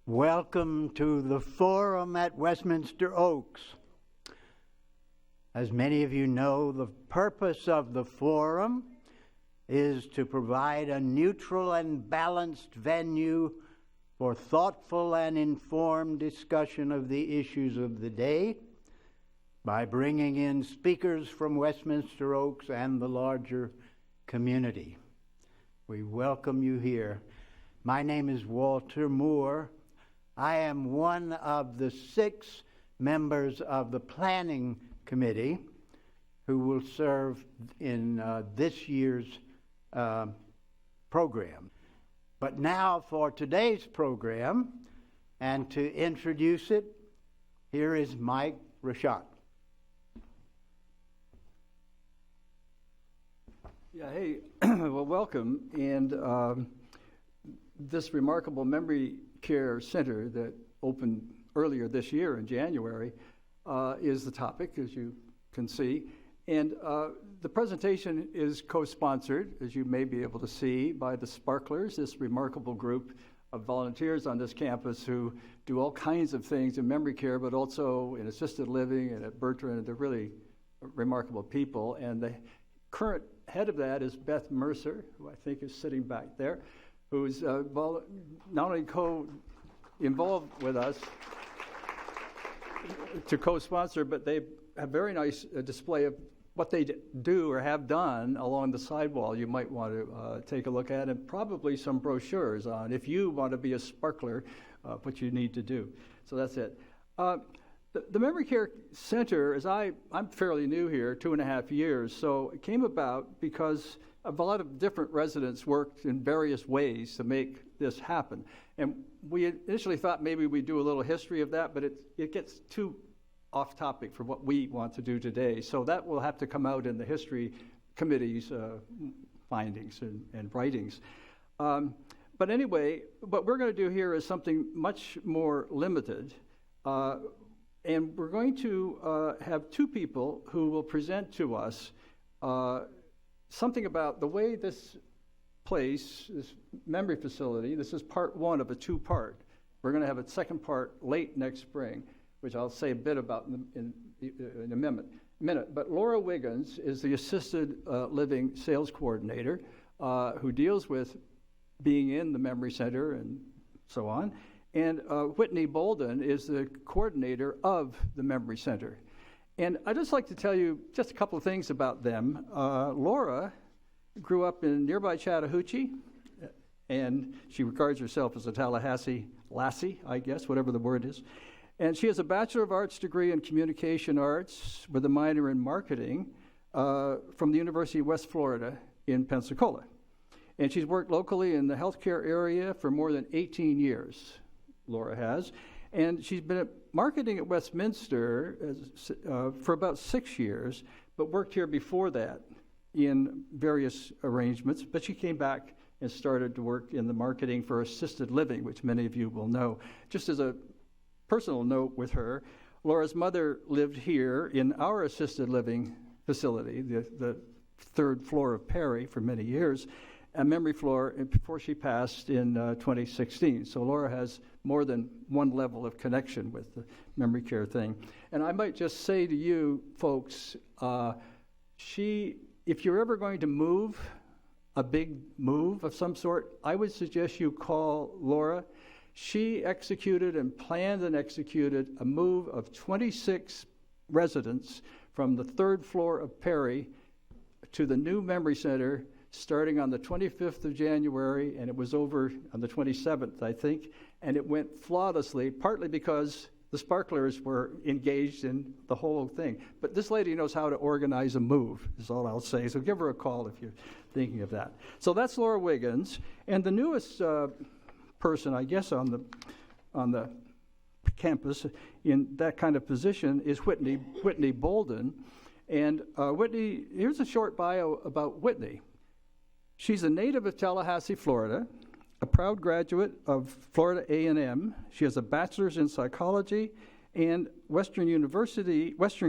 Welcome to the forum at Westminster Oaks. As many of you know, the purpose of the forum is to provide a neutral and balanced venue for thoughtful and informed discussion of the issues of the day by bringing in speakers from Westminster Oaks and the larger community. We welcome you here. My name is Walter Moore. I am one of the 6 members of the Planning Committee who will serve in this year's program. But now for today's program, and to introduce it, here is Mike Rashat. Yeah, hey, well, welcome. And this remarkable memory care center that opened earlier this year in January is the topic, as you can see. And the presentation is co-sponsored, as you may be able to see, by the Sparklers, this remarkable group of volunteers on this campus who do all kinds of things in memory care, but also in assisted living and at Bertrand. They're really remarkable people. And the current head of that is Beth Mercer, who I think is sitting back there, who's not only involved with us to co-sponsor, but they have a very nice display of what they do or have done along the sidewall you might want to take a look at, and probably some brochures on, if you want to be a sparkler, what you need to do. So that's it. The Memory Care Center, I'm fairly new here, 2.5 years, so it came about because a lot of different residents worked in various ways to make this happen. And we initially thought maybe we'd do a little history of that, but it gets too off topic for what we want to do today. So that will have to come out in the history committee's findings and writings. But anyway, what we're going to do here is something much more limited. And we're going to have 2 people who will present to us something about the way this place, this memory facility, this is part 1 of a 2-part. We're going to have a second part late next spring, which I'll say a bit about in a minute. But Lora Wiggins is the assisted living sales coordinator who deals with being in the memory center and so on. And Whitney Bolden is the coordinator of the memory center. And I'd just like to tell you just a couple of things about them. Lora grew up in nearby Chattahoochee, and she regards herself as a Tallahassee lassie, I guess, whatever the word is. And she has a Bachelor of Arts degree in Communication Arts with a minor in Marketing from the University of West Florida in Pensacola. And she's worked locally in the healthcare area for more than 18 years, Lora has. And she's been at marketing at Westminster for about 6 years, but worked here before that in various arrangements. But she came back and started to work in the marketing for assisted living, which many of you will know. Just as a personal note with her, Lora's mother lived here in our assisted living facility, the 3rd floor of Perry, for many years, a memory floor before she passed in 2016. So Lora has more than one level of connection with the memory care thing. And I might just say to you folks, if you're ever going to move, a big move of some sort, I would suggest you call Lora. She executed and planned and executed a move of 26 residents from the 3rd floor of Perry to the new memory center starting on the 25th of January, and it was over on the 27th, I think, and it went flawlessly, partly because the Sparklers were engaged in the whole thing. But this lady knows how to organize a move, is all I'll say, so give her a call if you're thinking of that. So that's Lora Wiggins, and the newest person, I guess, on the campus in that kind of position is Whitney Bolden. And Whitney, here's a short bio about Whitney. She's a native of Tallahassee, Florida, a proud graduate of Florida A&M. She has a bachelor's in psychology and Western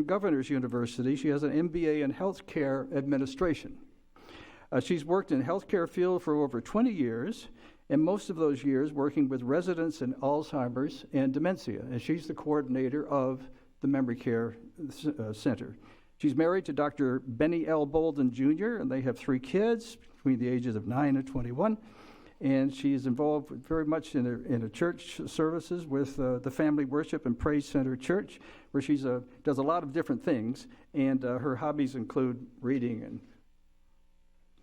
Governors University. She has an MBA in healthcare administration. She's worked in the healthcare field for over 20 years, and most of those years working with residents in Alzheimer's and dementia, and she's the coordinator of the Memory Care Center. She's married to Dr. Benny L. Bolden Jr., and they have 3 kids between the ages of 9 and 21. And she's involved very much in a church services with the Family Worship and Praise Center Church, where she does a lot of different things. And her hobbies include reading and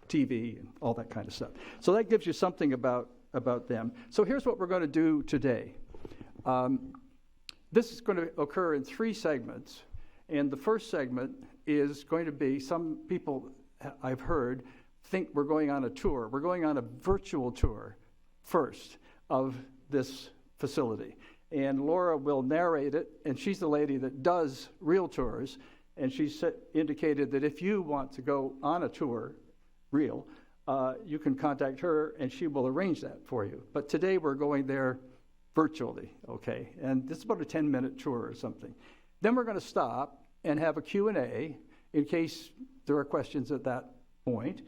TV and all that kind of stuff. So that gives you something about them. So here's what we're going to do today. This is going to occur in 3 segments. And the first segment is going to be, some people I've heard think we're going on a tour. We're going on a virtual tour first of this facility. And Lora will narrate it, and she's the lady that does real tours. And she indicated that if you want to go on a tour, real, you can contact her, and she will arrange that for you. But today we're going there virtually, okay? And this is about a 10-minute tour or something. Then we're going to stop and have a Q&A in case there are questions at that point.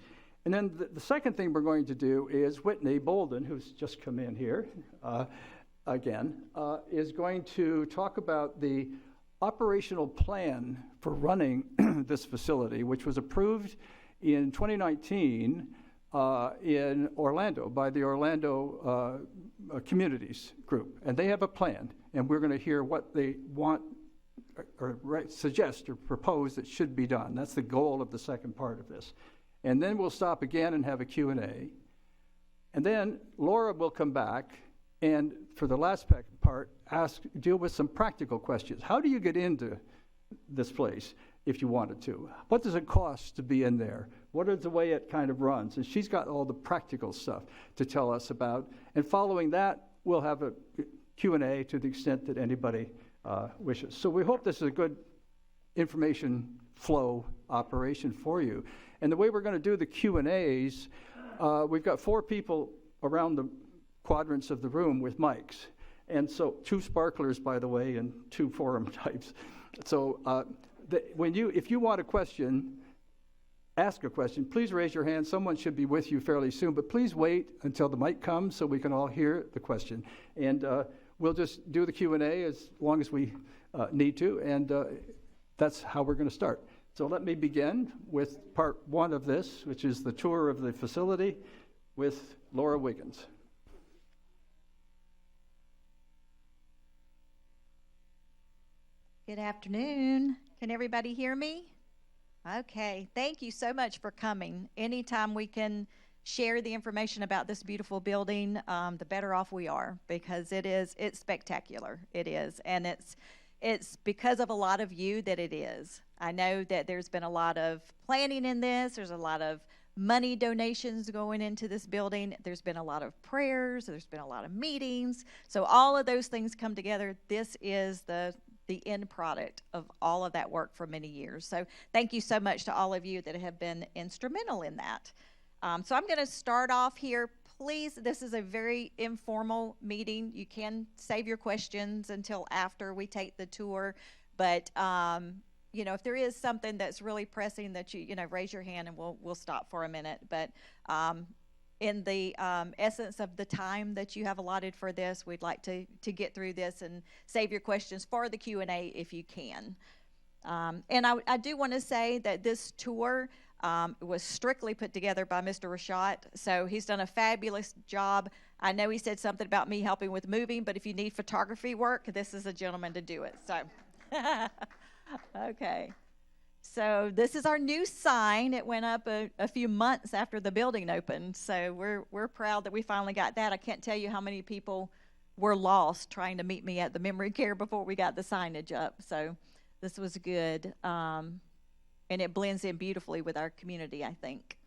And then the second thing we're going to do is Whitney Bolden, who's just come in here again, is going to talk about the operational plan for running this facility, which was approved in 2019 in Orlando by the Orlando Communities Group. And they have a plan, and we're going to hear what they want or suggest or propose that should be done. That's the goal of the second part of this. And then we'll stop again and have a Q&A. And then Lora will come back and, for the last part, deal with some practical questions. How do you get into this place if you wanted to? What does it cost to be in there? What is the way it kind of runs? And she's got all the practical stuff to tell us about. And following that, we'll have a Q&A to the extent that anybody wishes. So we hope this is a good information flow operation for you. And the way we're going to do the Q&As, we've got 4 people around the quadrants of the room with mics. And so 2 sparklers, by the way, and 2 forum types. So if you want a question, ask a question, please raise your hand. Someone should be with you fairly soon, but please wait until the mic comes so we can all hear the question. And we'll just do the Q&A as long as we need to, and that's how we're going to start. So let me begin with part 1 of this, which is the tour of the facility with Lora Wiggins. Good afternoon. Can everybody hear me? Okay. Thank you so much for coming. Anytime we can share the information about this beautiful building, the better off we are, because it's spectacular. It is. And it's because of a lot of you that it is. I know that there's been a lot of planning in this. There's a lot of money donations going into this building. There's been a lot of prayers. There's been a lot of meetings. So all of those things come together. This is the end product of all of that work for many years. So thank you so much to all of you that have been instrumental in that. So I'm going to start off here. Please, this is a very informal meeting. You can save your questions until after we take the tour. But, if there is something that's really pressing that you raise your hand and we'll stop for a minute. But in the essence of the time that you have allotted for this, we'd like to get through this and save your questions for the Q&A if you can. And I do want to say that this tour was strictly put together by Mr. Rashat, so he's done a fabulous job. I know he said something about me helping with moving, but if you need photography work, this is a gentleman to do it. So, okay. So this is our new sign. It went up a few months after the building opened, so we're proud that we finally got that. I can't tell you how many people were lost trying to meet me at the memory care before we got the signage up. So this was good. And it blends in beautifully with our community, I think.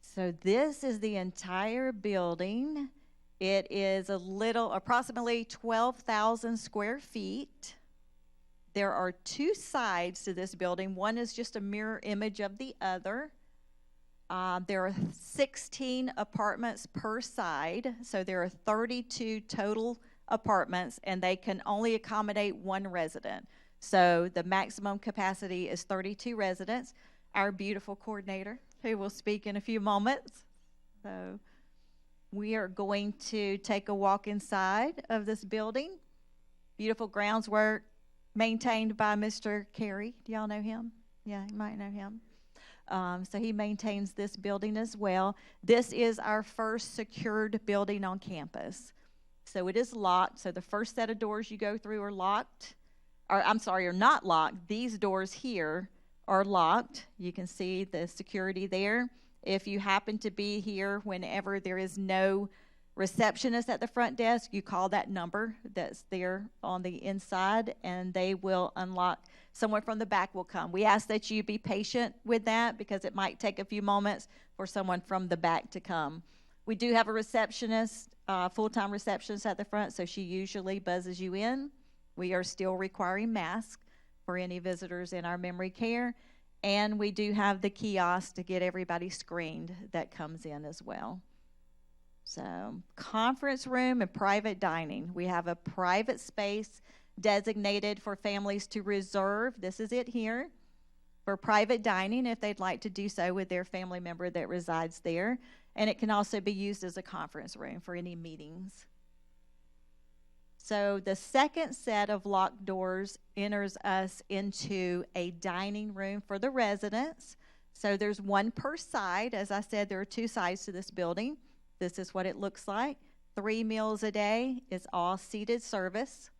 So this is the entire building. It is approximately 12,000 square feet. There are 2 sides to this building. One is just a mirror image of the other. There are 16 apartments per side, so there are 32 total apartments, and they can only accommodate 1 resident. So the maximum capacity is 32 residents. Our beautiful coordinator, who will speak in a few moments, so We are going to take a walk inside of this building. Beautiful groundswork maintained by Mr. Carey. Do y'all know him? Yeah, you might know him. So he maintains this building as well. This is our first secured building on campus. So it is locked. So the first set of doors you go through are locked. Are not locked. These doors here are locked. You can see the security there. If you happen to be here whenever there is no receptionist at the front desk, you call that number that's there on the inside, and they will unlock. Someone from the back will come. We ask that you be patient with that because it might take a few moments for someone from the back to come. We do have a receptionist, full-time receptionist at the front, so she usually buzzes you in. We are still requiring masks for any visitors in our memory care. And we do have the kiosk to get everybody screened that comes in as well. So, conference room and private dining. We have a private space designated for families to reserve. This is it here for private dining if they'd like to do so with their family member that resides there. And it can also be used as a conference room for any meetings. So the second set of locked doors enters us into a dining room for the residents. So there's one per side. As I said, there are two sides to this building. This is what it looks like. 3 meals a day. It's all seated service.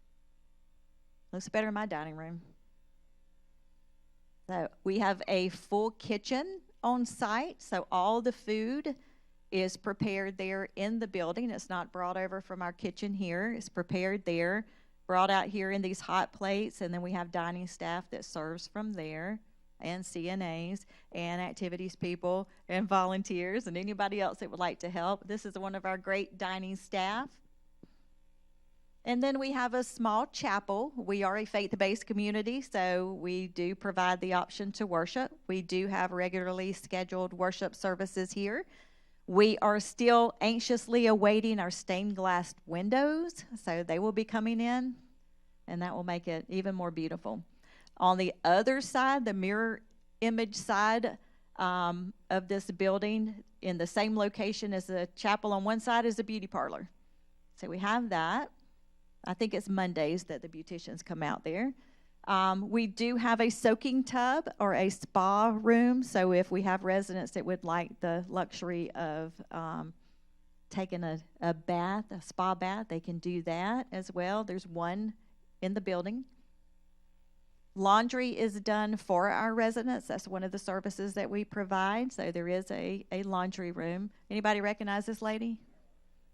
Looks better in my dining room. So we have a full kitchen on site. So all the food is prepared there in the building. It's not brought over from our kitchen here. It's prepared there, brought out here in these hot plates, and then we have dining staff that serves from there, and CNAs, and activities people, and volunteers, and anybody else that would like to help. This is one of our great dining staff. And then we have a small chapel. We are a faith-based community, so we do provide the option to worship. We do have regularly scheduled worship services here. We are still anxiously awaiting our stained glass windows, so they will be coming in, and that will make it even more beautiful. On the other side, the mirror image side of this building, in the same location as the chapel on one side, is a beauty parlor. So we have that. I think it's Mondays that the beauticians come out there. We do have a soaking tub or a spa room, so if we have residents that would like the luxury of taking a bath, a spa bath, they can do that as well. There's one in the building. Laundry is done for our residents. That's one of the services that we provide, so there is a laundry room. Anybody recognize this lady?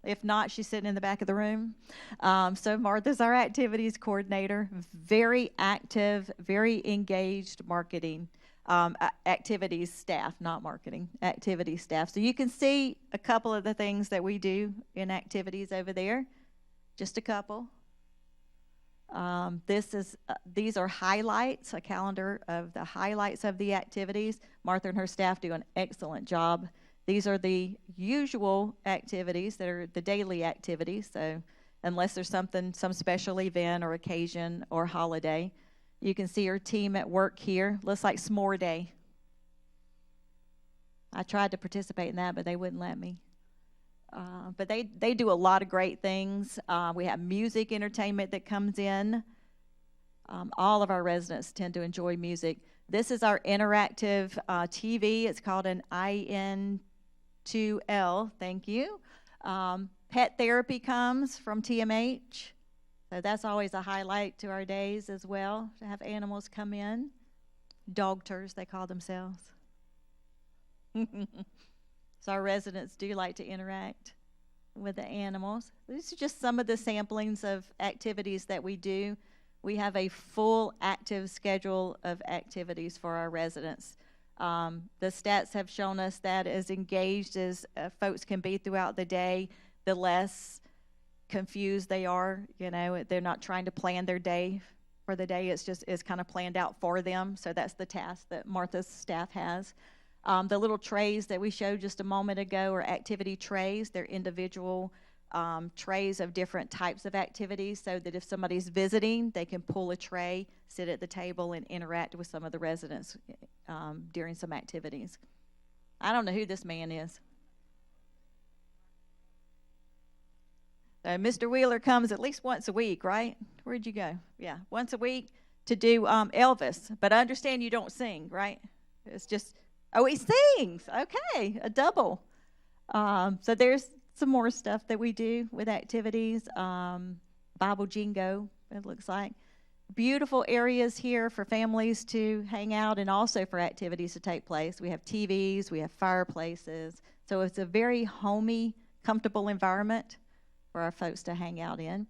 If not, she's sitting in the back of the room. So Martha's our activities coordinator, very active, very engaged marketing, activities staff, not marketing, activities staff. So you can see a couple of the things that we do in activities over there, just a couple. These are highlights, a calendar of the highlights of the activities. Martha and her staff do an excellent job. These are the usual activities that are the daily activities. So unless there's some special event or occasion or holiday, you can see our team at work here. Looks like S'more Day. I tried to participate in that, but they wouldn't let me. But they do a lot of great things. We have music entertainment that comes in. All of our residents tend to enjoy music. This is our interactive TV. It's called an IN2L. Thank you. Pet therapy comes from TMH. So that's always a highlight to our days as well, to have animals come in. Dogters, they call themselves. So our residents do like to interact with the animals. These are just some of the samplings of activities that we do. We have a full active schedule of activities for our residents. The stats have shown us that as engaged as folks can be throughout the day, the less confused they are. You know, they're not trying to plan their day for the day. It's kind of planned out for them. So that's the task that Martha's staff has. The little trays that we showed just a moment ago are activity trays. They're individual trays of different types of activities so that if somebody's visiting, they can pull a tray, sit at the table, and interact with some of the residents during some activities. I don't know who this man is. Mr. Wheeler comes at least once a week, right? Where'd you go? Yeah, once a week to do Elvis. But I understand you don't sing, right? It's just, oh, he sings. Okay, a double. So there's some more stuff that we do with activities. Bible Jingo, it looks like. Beautiful areas here for families to hang out and also for activities to take place. We have TVs, we have fireplaces. So it's a very homey, comfortable environment for our folks to hang out in.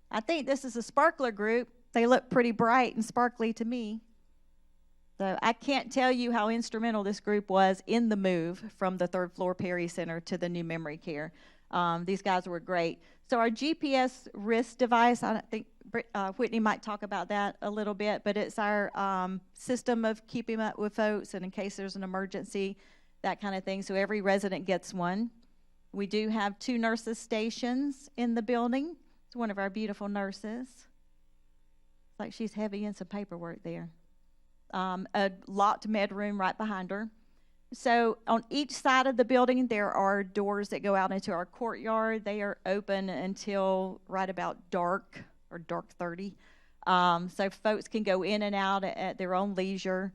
I think this is a sparkler group. They look pretty bright and sparkly to me. So I can't tell you how instrumental this group was in the move from the third floor Perry Center to the new memory care. These guys were great. So our GPS wrist device, I think Whitney might talk about that a little bit, but it's our system of keeping up with folks and in case there's an emergency, that kind of thing. So every resident gets one. We do have 2 nurses stations in the building. It's one of our beautiful nurses. It's like she's heavy in some paperwork there. A locked med room right behind her. So on each side of the building, there are doors that go out into our courtyard. They are open until right about dark or dark 30. So folks can go in and out at their own leisure.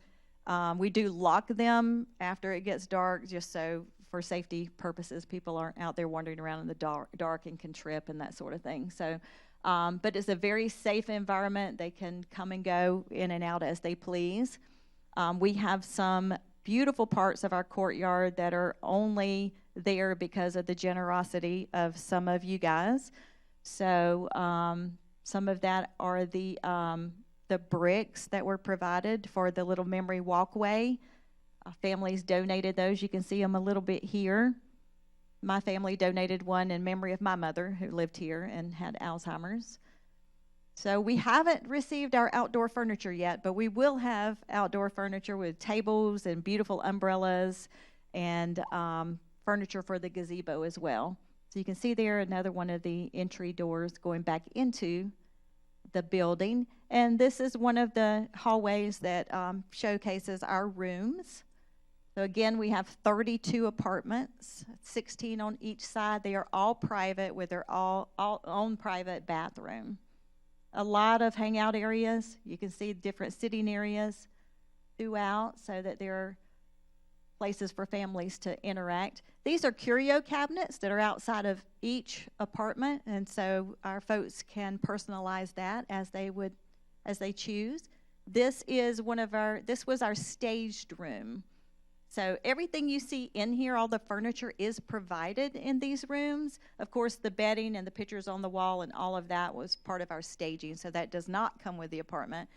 We do lock them after it gets dark just so for safety purposes, people aren't out there wandering around in the dark and can trip and that sort of thing. So, but it's a very safe environment. They can come and go in and out as they please. We have some beautiful parts of our courtyard that are only there because of the generosity of some of you guys. So some of that are the bricks that were provided for the little memory walkway. Families donated those. You can see them a little bit here. My family donated one in memory of my mother who lived here and had Alzheimer's. So we haven't received our outdoor furniture yet, but we will have outdoor furniture with tables and beautiful umbrellas and furniture for the gazebo as well. So you can see there another one of the entry doors going back into the building. And this is one of the hallways that showcases our rooms. So again, we have 32 apartments, 16 on each side. They are all private with their all own private bathroom. A lot of hangout areas. You can see different sitting areas throughout so that there are places for families to interact. These are curio cabinets that are outside of each apartment, and so our folks can personalize that as they choose. This was our staged room. So everything you see in here, all the furniture is provided in these rooms. Of course, the bedding and the pictures on the wall and all of that was part of our staging, so that does not come with the apartment,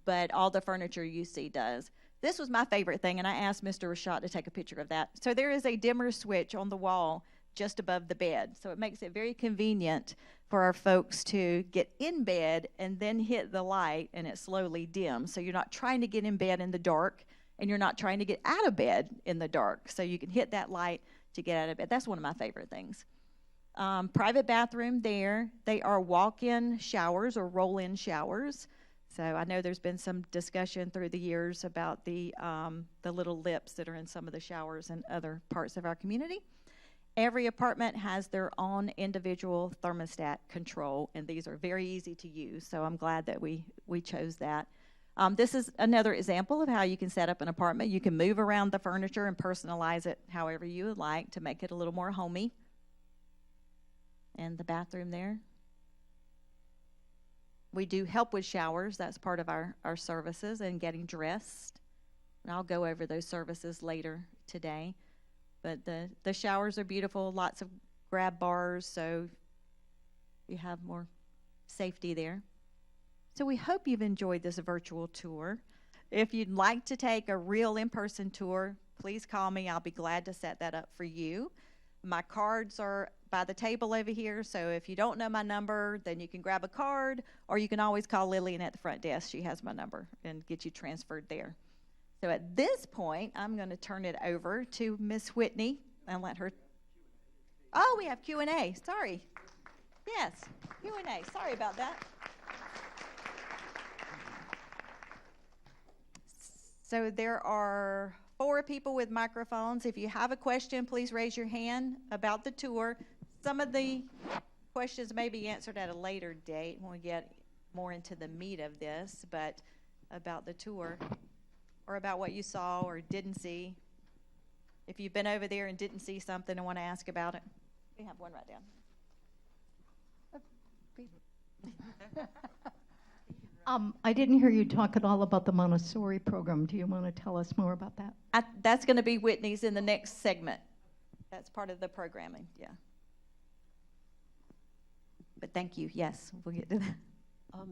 but all the furniture you see does. This was my favorite thing, and I asked Mr. Rashad to take a picture of that. So there is a dimmer switch on the wall just above the bed, so it makes it very convenient for our folks to get in bed and then hit the light, and it slowly dims. So you're not trying to get in bed in the dark, and you're not trying to get out of bed in the dark. So you can hit that light to get out of bed. That's one of my favorite things. Private bathroom there. They are walk-in showers or roll-in showers. So I know there's been some discussion through the years about the little lips that are in some of the showers in other parts of our community. Every apartment has their own individual thermostat control, and these are very easy to use. So I'm glad that we chose that. This is another example of how you can set up an apartment. You can move around the furniture and personalize it however you would like to make it a little more homey. And the bathroom there. We do help with showers. That's part of our services and getting dressed. And I'll go over those services later today. But the showers are beautiful, lots of grab bars, so you have more safety there. So we hope you've enjoyed this virtual tour. If you'd like to take a real in-person tour, please call me. I'll be glad to set that up for you. My cards are by the table over here, so if you don't know my number, then you can grab a card, or you can always call Lillian at the front desk. She has my number and get you transferred there. So at this point, I'm going to turn it over to Miss Whitney and let her. Oh, we have Q&A. Sorry. Yes, Q&A. Sorry about that. So there are 4 people with microphones. If you have a question, please raise your hand about the tour. Some of the questions questions may be answered at a later date when we get more into the meat of this, but about the tour or about what you saw or didn't see. If you've been over there and didn't see something and want to ask about it, we have one right down. I didn't hear you talk at all about the Montessori program. Do you want to tell us more about that? That's going to be Whitney's in the next segment. That's part of the programming, yeah. But thank you. Yes, we'll get to that.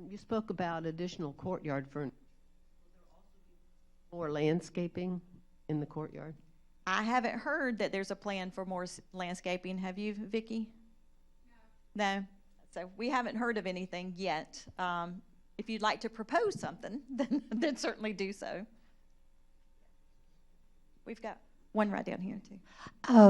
You spoke about additional courtyard for more landscaping in the courtyard. I haven't heard that there's a plan for more landscaping. Have you, Vicki? No. So we haven't heard of anything yet. If you'd like to propose something, then certainly do so. We've got one right down here, too.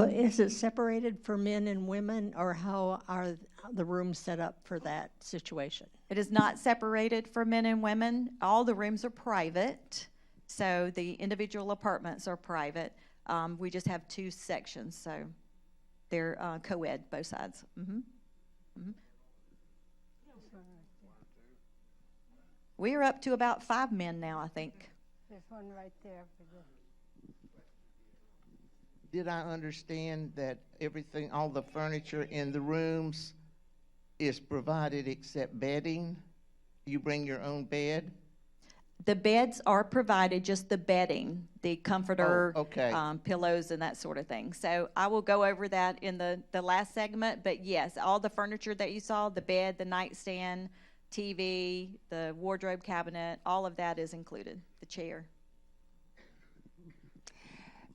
Is it separated for men and women, or how are the rooms set up for that situation? It is not separated for men and women. All the rooms are private, so the individual apartments are private. We just have two sections, so they're co-ed, both sides. Mm-hmm. Mm-hmm. We are up to about 5 men now, I think. There's one right there. Did I understand that everything, all the furniture in the rooms is provided except bedding? You bring your own bed? The beds are provided, just the bedding, the comforter, okay. Pillows, and that sort of thing. So I will go over that in the last segment. But yes, all the furniture that you saw, the bed, the nightstand, TV, the wardrobe cabinet, all of that is included, the chair.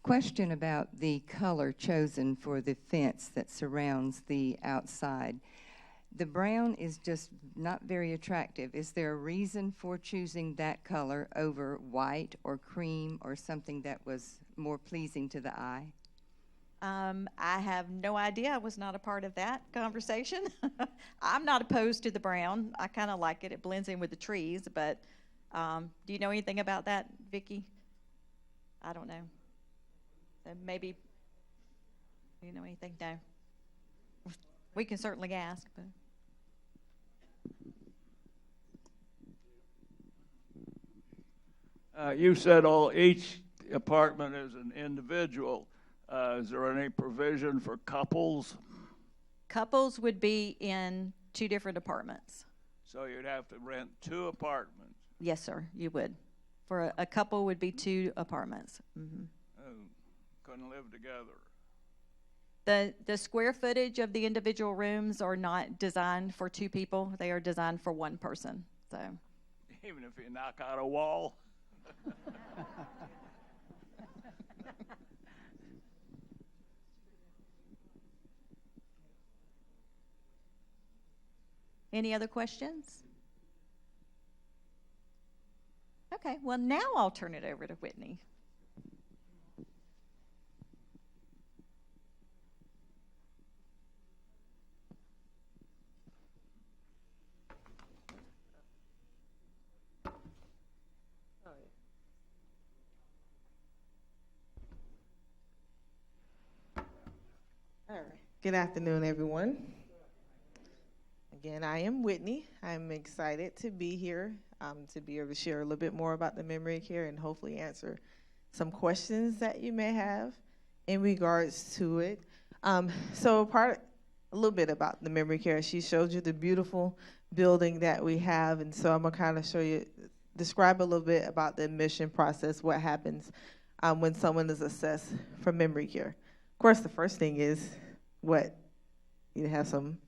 Question about the color chosen for the fence that surrounds the outside. The brown is just not very attractive. Is there a reason for choosing that color over white or cream or something that was more pleasing to the eye? I have no idea. I was not a part of that conversation. I'm not opposed to the brown. I kind of like it. It blends in with the trees. But do you know anything about that, Vicki? I don't know. So maybe, do you know anything? No. We can certainly ask. But You said each apartment is an individual. Is there any provision for couples? Couples would be in 2 different apartments. So you'd have to rent 2 apartments? Yes, sir, you would. For a couple would be 2 apartments. Mm-hmm. Couldn't live together. The square footage of the individual rooms are not designed for 2 people. They are designed for 1 person. So Even if you knock out a wall? Any other questions? Okay, well, now I'll turn it over to Whitney. All right. Good afternoon, everyone. Again, I am Whitney. I'm excited to be here, to be able to share a little bit more about the memory care and hopefully answer some questions that you may have in regards to it. So a little bit about the memory care. She showed you the beautiful building that we have, and so I'm going to kind of describe a little bit about the admission process, what happens when someone is assessed for memory care. Of course, the first thing is you have some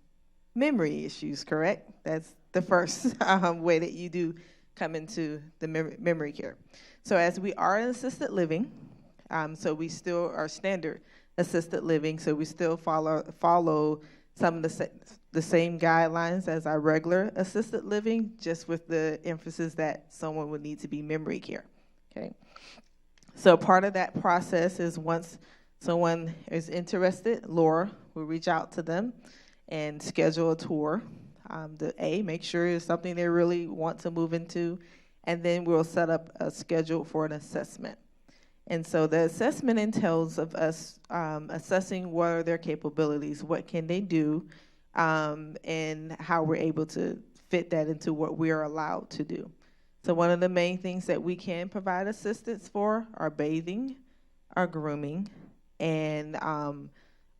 memory issues, correct? That's the first way that you do come into the memory care. So as we are in assisted living, so we still are standard assisted living, so we still follow some of the same guidelines as our regular assisted living, just with the emphasis that someone would need to be memory care, okay? So part of that process is once someone is interested, Lora will reach out to them and schedule a tour. Make sure it's something they really want to move into, and then we'll set up a schedule for an assessment. And so the assessment entails of us assessing what are their capabilities, what can they do, and how we're able to fit that into what we're allowed to do. So one of the main things that we can provide assistance for are bathing, are grooming, and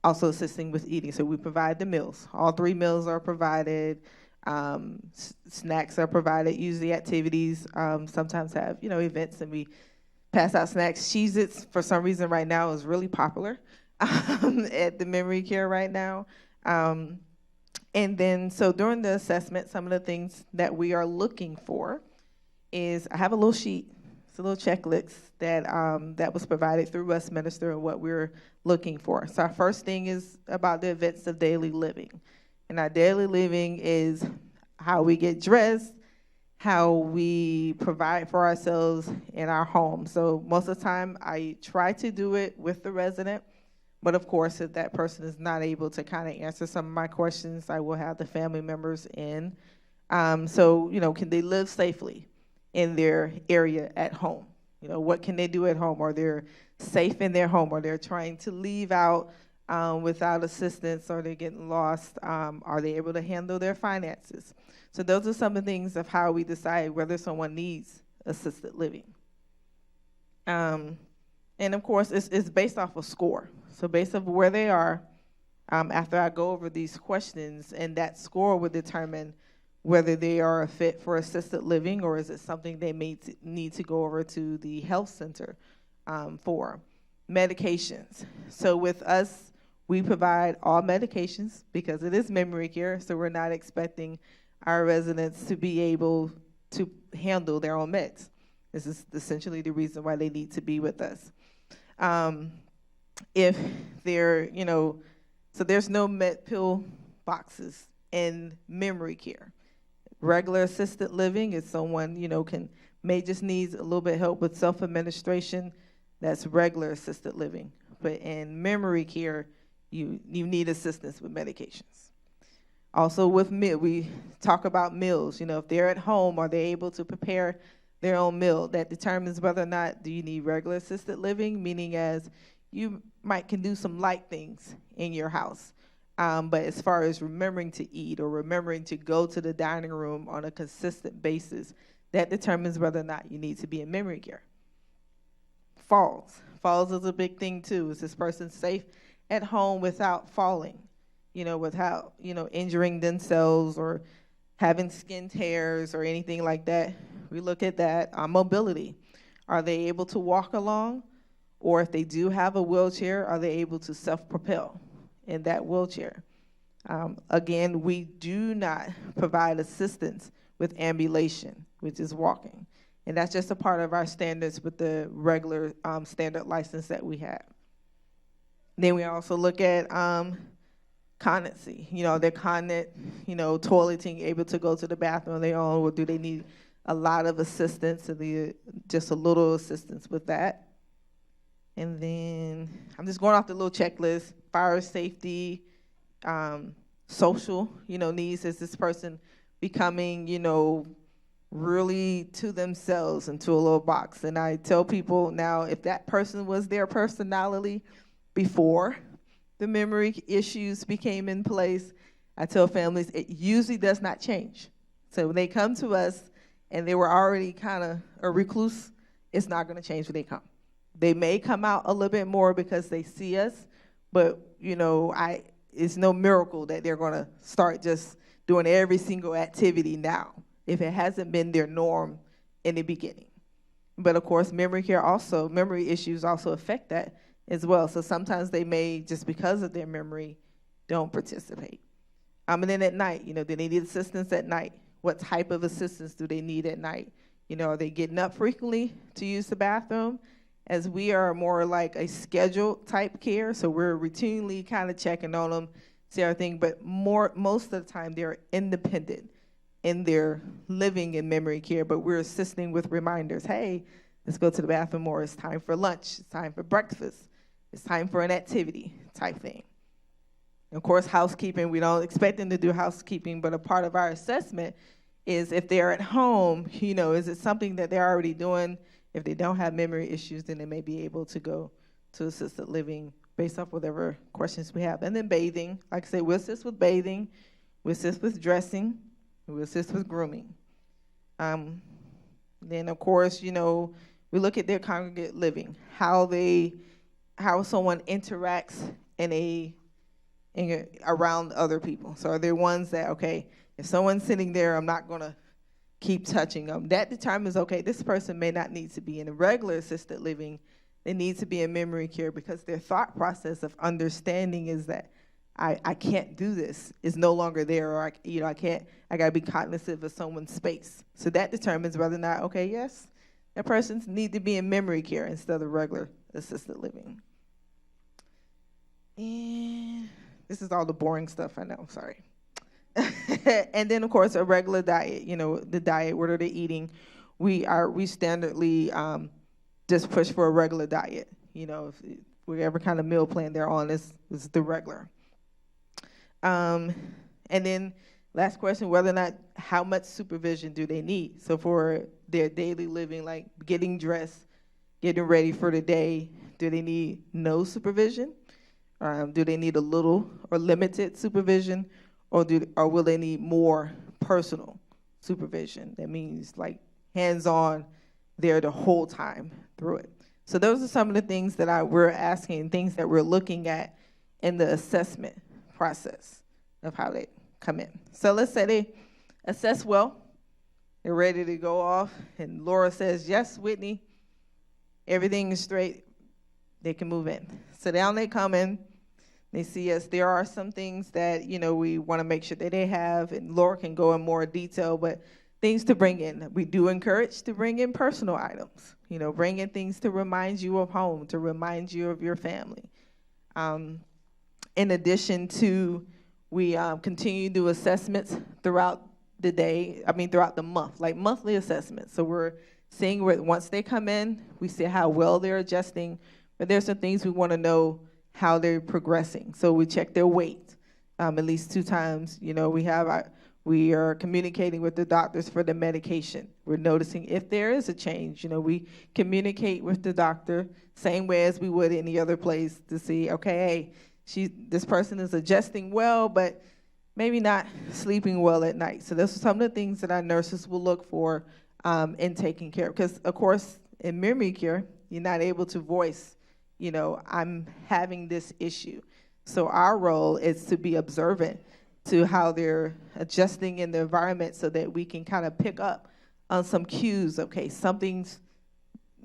also assisting with eating. So we provide the meals. All 3 meals are provided. Snacks are provided. Usually activities sometimes have, events, and we pass out snacks. Cheez-Its, for some reason right now, is really popular at the memory care right now. And then, so during the assessment, some of the things that we are looking for is, I have a little sheet. It's a little checklist that was provided through Westminster and what we're looking for. So our first thing is about the events of daily living. And our daily living is how we get dressed, how we provide for ourselves in our home. So most of the time, I try to do it with the resident. But of course, if that person is not able to kind of answer some of my questions, I will have the family members in. So, can they live safely in their area at home? What can they do at home? Are they safe in their home? Are they trying to leave out without assistance? Are they getting lost? Are they able to handle their finances? So those are some of the things of how we decide whether someone needs assisted living. And of course, it's based off a score. So based off where they are, after I go over these questions, and that score would determine whether they are a fit for assisted living or is it something they may need to go over to the health center for. Medications. So with us, we provide all medications because it is memory care, so we're not expecting our residents to be able to handle their own meds. This is essentially the reason why they need to be with us. If they're, so there's no med pill boxes in memory care. Regular assisted living is someone, may just needs a little bit of help with self-administration. That's regular assisted living. But in memory care, you need assistance with medications. Also with we talk about meals. If they're at home, are they able to prepare their own meal? That determines whether or not do you need regular assisted living, meaning as you can do some light things in your house. But as far as remembering to eat or remembering to go to the dining room on a consistent basis, that determines whether or not you need to be in memory care. Falls. Falls is a big thing too. Is this person safe at home without falling? Without, injuring themselves or having skin tears or anything like that. We look at that. Mobility. Are they able to walk along? Or if they do have a wheelchair, are they able to self-propel in that wheelchair? Again, we do not provide assistance with ambulation, which is walking. And that's just a part of our standards with the regular standard license that we have. Then we also look at continency. They're continent, toileting, able to go to the bathroom on their own, or do they need a lot of assistance and just a little assistance with that? And then I'm just going off the little checklist: fire safety, social, needs. Is this person becoming, really to themselves into a little box? And I tell people now, if that person was their personality before the memory issues became in place, I tell families it usually does not change. So when they come to us and they were already kind of a recluse, it's not going to change when they come. They may come out a little bit more because they see us, but, it's no miracle that they're going to start just doing every single activity now if it hasn't been their norm in the beginning. But, of course, memory issues also affect that as well. So sometimes they may, just because of their memory, don't participate. And then at night, do they need assistance at night? What type of assistance do they need at night? Are they getting up frequently to use the bathroom? As we are more like a scheduled type care, so we're routinely kind of checking on them, see everything, but most of the time they're independent in their living in memory care, but we're assisting with reminders. Hey, let's go to the bathroom more. It's time for lunch. It's time for breakfast. It's time for an activity type thing. And of course, housekeeping, we don't expect them to do housekeeping, but a part of our assessment is if they're at home, is it something that they're already doing? If they don't have memory issues, then they may be able to go to assisted living based off whatever questions we have. And then bathing, like I say, we'll assist with bathing. We assist with dressing. We assist with grooming. Then, of course, we look at their congregate living, how someone interacts around other people. So are there ones that, okay, if someone's sitting there, I'm not going to keep touching them. That determines, okay, this person may not need to be in a regular assisted living. They need to be in memory care because their thought process of understanding is that I can't do this is no longer there, or I got to be cognizant of someone's space. So that determines whether or not, okay, yes, that person needs to be in memory care instead of regular assisted living. And this is all the boring stuff, I know, sorry. And then, of course, a regular diet, the diet, what are they eating? We standardly just push for a regular diet. If whatever kind of meal plan they're on is the regular. And then last question, whether or not, how much supervision do they need? So for their daily living, like getting dressed, getting ready for the day, do they need no supervision? Do they need a little or limited supervision? Or will they need more personal supervision? That means like hands-on there the whole time through it. So those are some of the things that we're asking, things that we're looking at in the assessment process of how they come in. So let's say they assess well, they're ready to go off, and Lora says, yes, Whitney, everything is straight, they can move in. So down they come in, they see us. There are some things that, we want to make sure that they have, and Lora can go in more detail, but things to bring in. We do encourage to bring in personal items, bring in things to remind you of home, to remind you of your family. In addition to, we continue to do assessments throughout the month, like monthly assessments. So we're seeing once they come in, we see how well they're adjusting, but there's some things we want to know how they're progressing. So we check their weight at least 2 times. We are communicating with the doctors for the medication. We're noticing if there is a change. We communicate with the doctor same way as we would any other place to see, okay, hey, this person is adjusting well, but maybe not sleeping well at night. So those are some of the things that our nurses will look for in taking care of. Because, of course, in memory care, you're not able to voice, I'm having this issue. So our role is to be observant to how they're adjusting in the environment so that we can kind of pick up on some cues. Okay, something's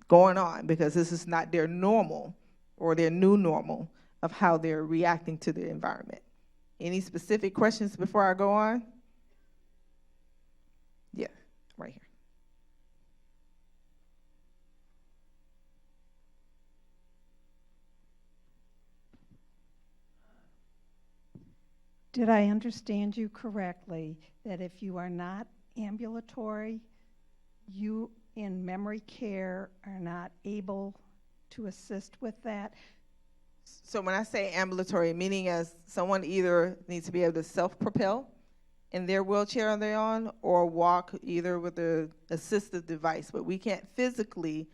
going on because this is not their normal or their new normal of how they're reacting to the environment. Any specific questions before I go on? Yeah, right here. Did I understand you correctly that if you are not ambulatory, you in memory care are not able to assist with that? So when I say ambulatory, meaning as someone either needs to be able to self-propel in their wheelchair they're on or walk either with an assistive device, but we can't physically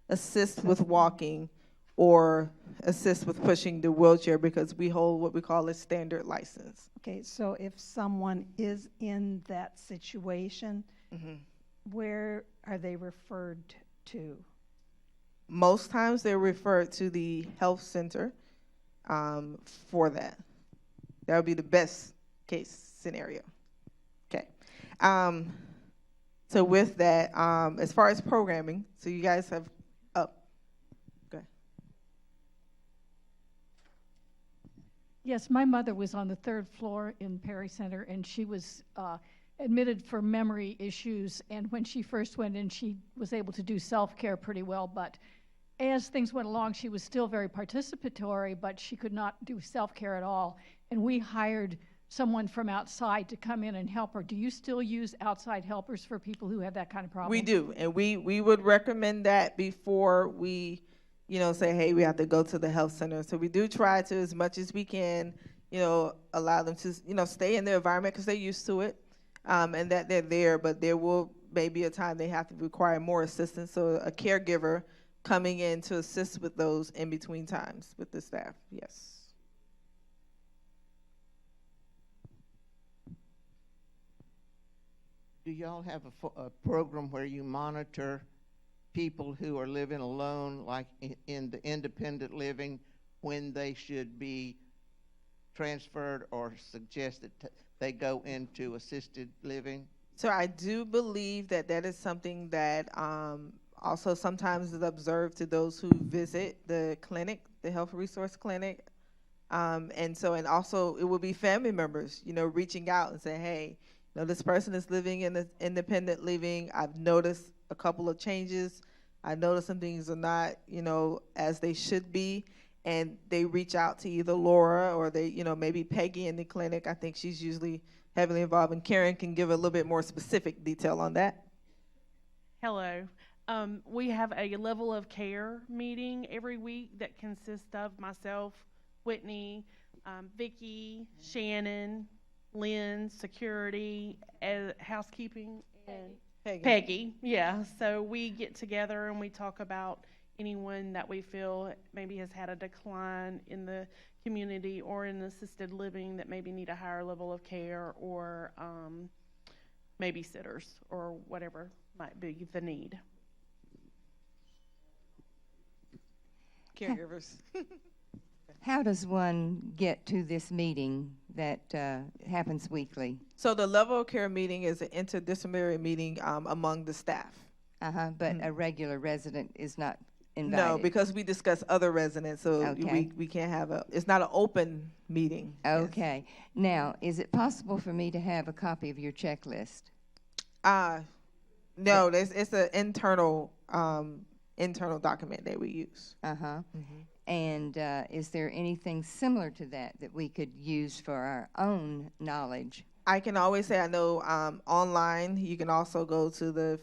assist with walking or assist with pushing the wheelchair because we hold what we call a standard license. Okay, so if someone is in that situation, where are they referred to? Most times they're referred to the health center for that. That would be the best case scenario. Okay. So with that, as far as programming, so you guys have Yes, my mother was on the 3rd floor in Perry Center, and she was admitted for memory issues. And when she first went in, she was able to do self-care pretty well. But as things went along, she was still very participatory, but she could not do self-care at all. And we hired someone from outside to come in and help her. Do you still use outside helpers for people who have that kind of problem? We do, and we would recommend that before we say, hey, we have to go to the health center. So we do try to, as much as we can, allow them to, stay in their environment because they're used to it, and that they're there. But there will maybe a time they have to require more assistance. So a caregiver coming in to assist with those in between times with the staff. Yes. Do y'all have a program where you monitor people who are living alone, like in the independent living, when they should be transferred or suggested they go into assisted living? So I do believe that that is something that also sometimes is observed to those who visit the clinic, the health resource clinic. And also it will be family members, reaching out and say, hey, this person is living in the independent living. I've noticed a couple of changes. I noticed some things are not, as they should be. And they reach out to either Lora or they, maybe Peggy in the clinic. I think she's usually heavily involved, and Karen can give a little bit more specific detail on that. Hello. We have a level of care meeting every week that consists of myself, Whitney, Vicki, Shannon, Lynn, security, housekeeping, and Peggy. Yeah, so we get together and we talk about anyone that we feel maybe has had a decline in the community or in assisted living that maybe need a higher level of care, or babysitters or whatever might be the need. Caregivers. How does one get to this meeting that happens weekly? So the level of care meeting is an interdisciplinary meeting among the staff. But a regular resident is not invited? No, because we discuss other residents, so Okay. we can't have it's not an open meeting. Okay. Now, is it possible for me to have a copy of your checklist? No, it's an internal document that we use. And is there anything similar to that we could use for our own knowledge? I can always say, I know online, you can also go to the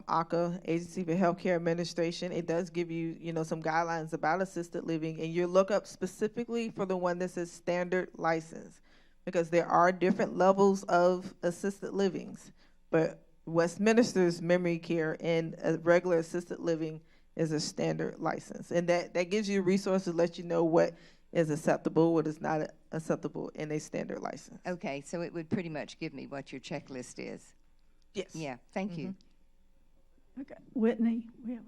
ACA, Agency for Healthcare Administration. It does give you, some guidelines about assisted living, and you look up specifically for the one that says standard license, because there are different levels of assisted livings. But Westminster's memory care and a regular assisted living is a standard license. And that gives you resources to let you know what is acceptable, what is not acceptable in a standard license. Okay, so it would pretty much give me what your checklist is. Yes. Yeah, thank you. Okay, Whitney, we have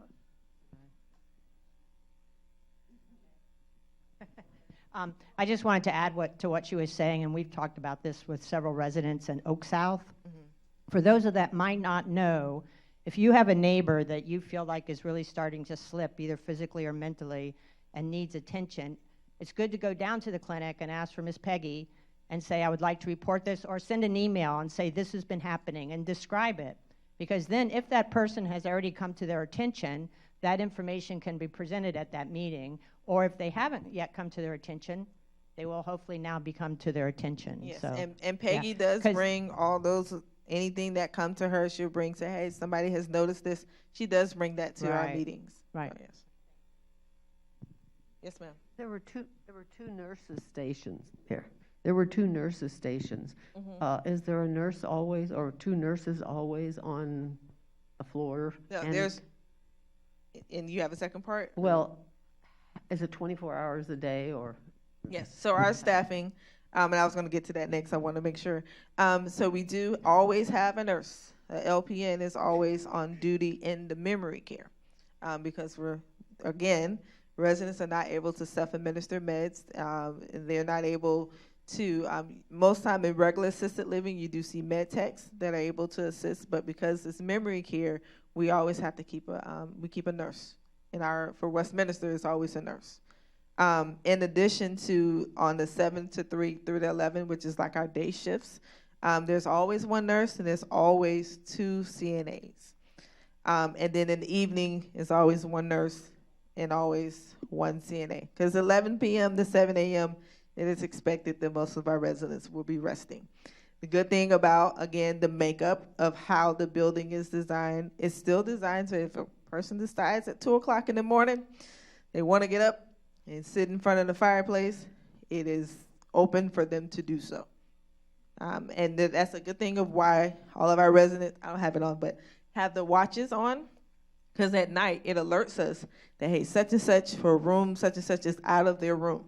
I just wanted to add to what she was saying, and we've talked about this with several residents in Oak South. For those of that might not know, if you have a neighbor that you feel like is really starting to slip, either physically or mentally, and needs attention, it's good to go down to the clinic and ask for Miss Peggy and say, I would like to report this, or send an email and say, this has been happening, and describe it. Because then if that person has already come to their attention, that information can be presented at that meeting. Or if they haven't yet come to their attention, they will hopefully now become to their attention. Yes, So, and Peggy does bring all those, anything that come to her, she'll bring, say, hey, somebody has noticed this. She does bring that to our meetings. Right. So, yes. Yes, ma'am. There were two nurses stations here. There were two nurses stations. Is there a nurse always, or two nurses always on a floor? No, and you have a second part? Well, is it 24 hours a day, or? Yes, so our staffing, and I was going to get to that next, I want to make sure. So we do always have a nurse. LPN is always on duty in the memory care, because residents are not able to self-administer meds, and they're not able to, most time in regular assisted living, you do see med techs that are able to assist, but because it's memory care, we always have to keep a nurse. For Westminster, it's always a nurse. In addition to on the 7 to 3 through the 11, which is like our day shifts, there's always one nurse and there's always 2 CNAs. And then in the evening, it's always one nurse and always one CNA. Because 11 p.m. to 7 a.m., it is expected that most of our residents will be resting. The good thing about, again, the makeup of how the building is designed, it's still designed so if a person decides at 2 o'clock in the morning, they want to get up and sit in front of the fireplace, it is open for them to do so. And that's a good thing of why all of our residents, I don't have it on, but have the watches on, because at night it alerts us that, hey, such and such for room such and such is out of their room.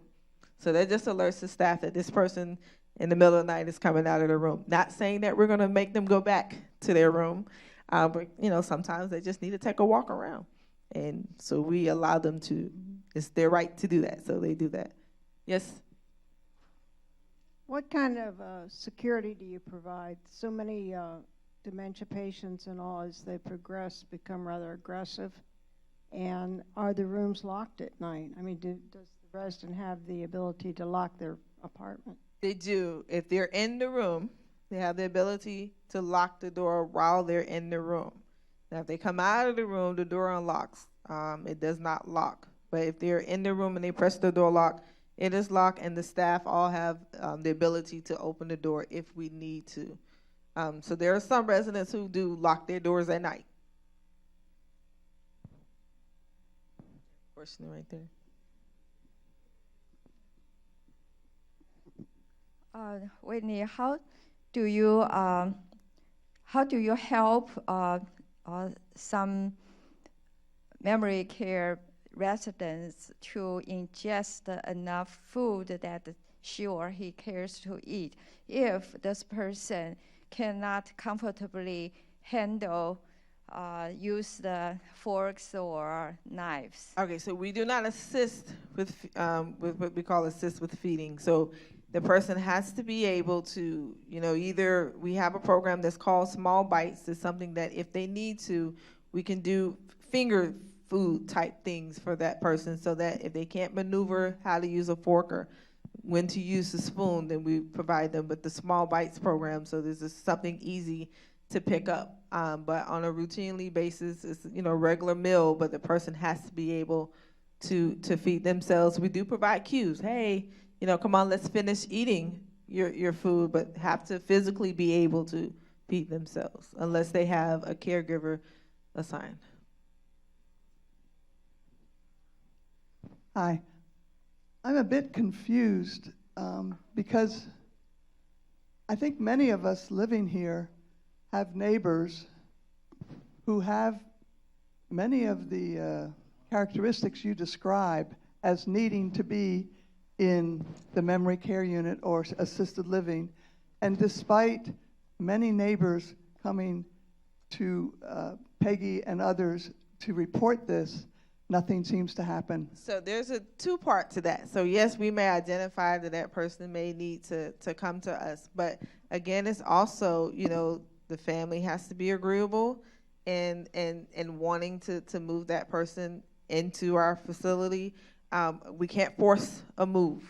So that just alerts the staff that this person in the middle of the night is coming out of the room. Not saying that we're going to make them go back to their room. But, you know, sometimes they just need to take a walk around. And so we allow them to, it's their right to do that, so they do that. Yes? What kind of security do you provide? So many dementia patients and all, as they progress, become rather aggressive. And are the rooms locked at night? I mean, does the resident have the ability to lock their apartment? They do. If they're in the room, they have the ability to lock the door while they're in the room. Now, if they come out of the room, the door unlocks. It does not lock. But if they're in the room and they press the door lock, it is locked, and the staff all have the ability to open the door if we need to. So there are some residents who do lock their doors at night. Question right there. Whitney, how do you help some memory care residents to ingest enough food that she or he cares to eat if this person cannot comfortably handle use the forks or knives? Okay, so we do not assist with what we call assist with feeding. So the person has to be able to, you know, either we have a program that's called Small Bites. It's something that if they need to, we can do finger food type things for that person, so that if they can't maneuver how to use a fork or when to use the spoon, then we provide them with the Small Bites program. So this is something easy to pick up. But on a routinely basis, it's, you know, a regular meal, but the person has to be able to feed themselves. We do provide cues. Hey, you know, come on, let's finish eating your food, but have to physically be able to feed themselves unless they have a caregiver assigned. Hi. I'm a bit confused because I think many of us living here have neighbors who have many of the characteristics you describe as needing to be in the memory care unit or assisted living. And despite many neighbors coming to Peggy and others to report this, nothing seems to happen. So there's a two-part to that. So yes, we may identify that person may need to come to us. But again, it's also, you know, the family has to be agreeable and wanting to move that person into our facility. We can't force a move,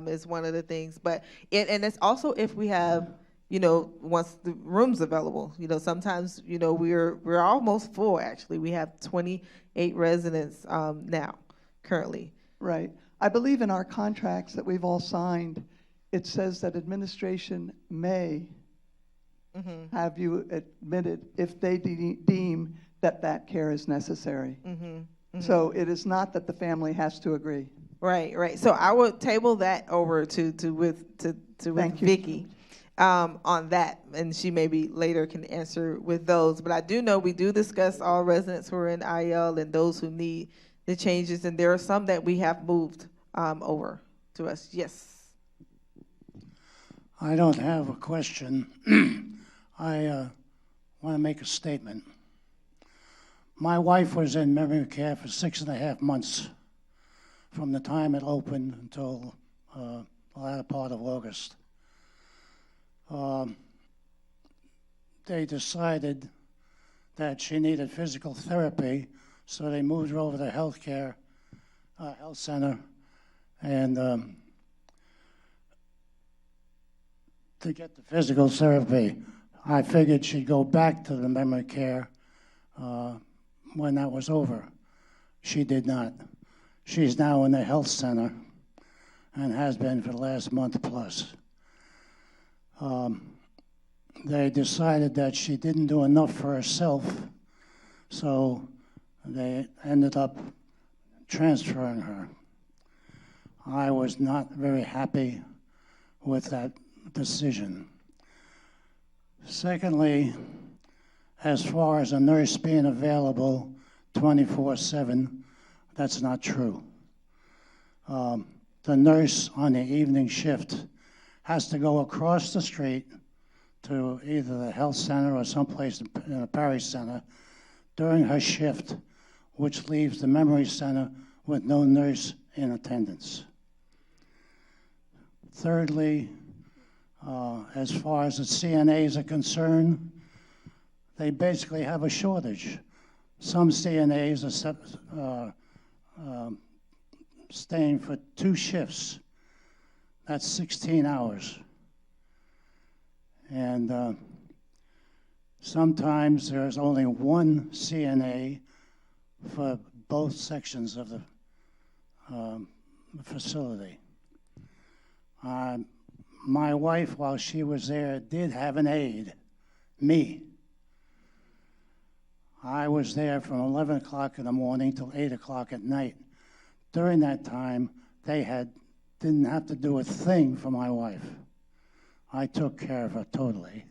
is one of the things. But and it's also if we have, you know, once the room's available. You know, sometimes, you know, we're almost full, actually. We have 28 residents now, currently. Right. I believe in our contracts that we've all signed, it says that administration may have you admitted if they deem that care is necessary. So it is not that the family has to agree. Right, right. So I would table that over to Vicki on that, and she maybe later can answer with those. But I do know we do discuss all residents who are in IL and those who need the changes, and there are some that we have moved over to us. Yes. I don't have a question. I want to make a statement. My wife was in memory care for 6.5 months from the time it opened until the latter part of August. They decided that she needed physical therapy, so they moved her over to health center, and to get the physical therapy. I figured she'd go back to the memory care when that was over. She did not. She's now in the health center and has been for the last month plus. They decided that she didn't do enough for herself, so they ended up transferring her. I was not very happy with that decision. Secondly, as far as a nurse being available 24/7, that's not true. The nurse on the evening shift has to go across the street to either the health center or someplace in the parish center during her shift, which leaves the memory center with no nurse in attendance. Thirdly, as far as the CNAs are concerned, they basically have a shortage. Some CNAs are staying for 2 shifts. That's 16 hours. And sometimes there's only one CNA for both sections of the facility. My wife, while she was there, did have an aide, me. I was there from 11 o'clock in the morning till 8 o'clock at night. During that time, they didn't have to do a thing for my wife. I took care of her totally.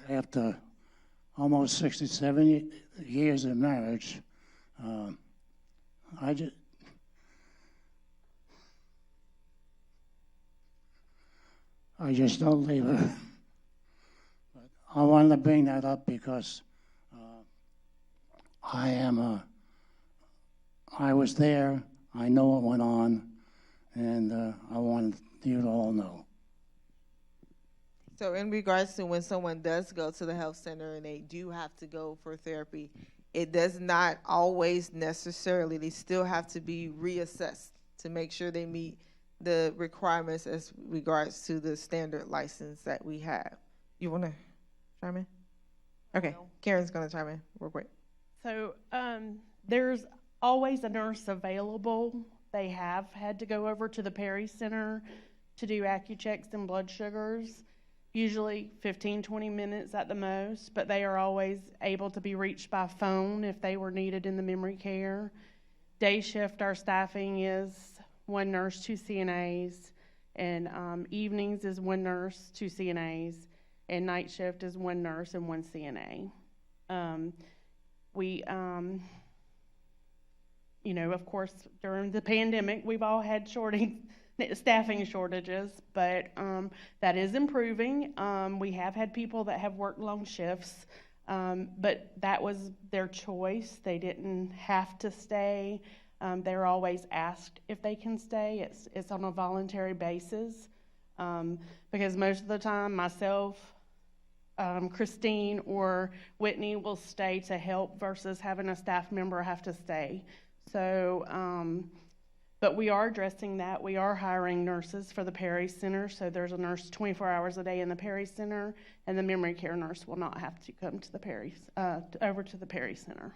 After almost 67 years of marriage, I just don't leave her. But I wanted to bring that up because I was there, I know what went on, and I wanted you to all know. So in regards to when someone does go to the health center and they do have to go for therapy, it does not always necessarily, they still have to be reassessed to make sure they meet the requirements as regards to the standard license that we have. You want to chime in? Okay, Karen's going to chime in real quick. So there's always a nurse available. They have had to go over to the Perry Center to do AccuChecks and blood sugars, usually 15, 20 minutes at the most, but they are always able to be reached by phone if they were needed in the memory care. Day shift, our staffing is 1 nurse, 2 CNAs, and evenings is 1 nurse, 2 CNAs, and night shift is 1 nurse and 1 CNA. Of course, during the pandemic, we've all had staffing shortages, but that is improving. We have had people that have worked long shifts, but that was their choice. They didn't have to stay. They're always asked if they can stay. It's on a voluntary basis, because most of the time, myself, Christine, or Whitney will stay to help versus having a staff member have to stay. So, but we are addressing that. We are hiring nurses for the Perry Center. So there's a nurse 24 hours a day in the Perry Center, and the memory care nurse will not have to come to the over to the Perry Center.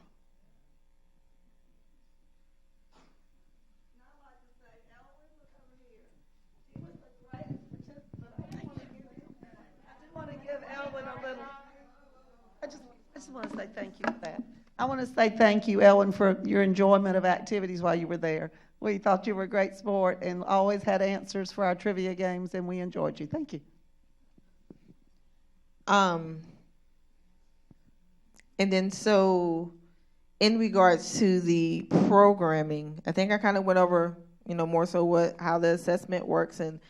I just want to say thank you for that. I want to say thank you, Ellen, for your enjoyment of activities while you were there. We thought you were a great sport and always had answers for our trivia games, and we enjoyed you. Thank you. And then so in regards to the programming, I think I kind of went over, more so how the assessment works. And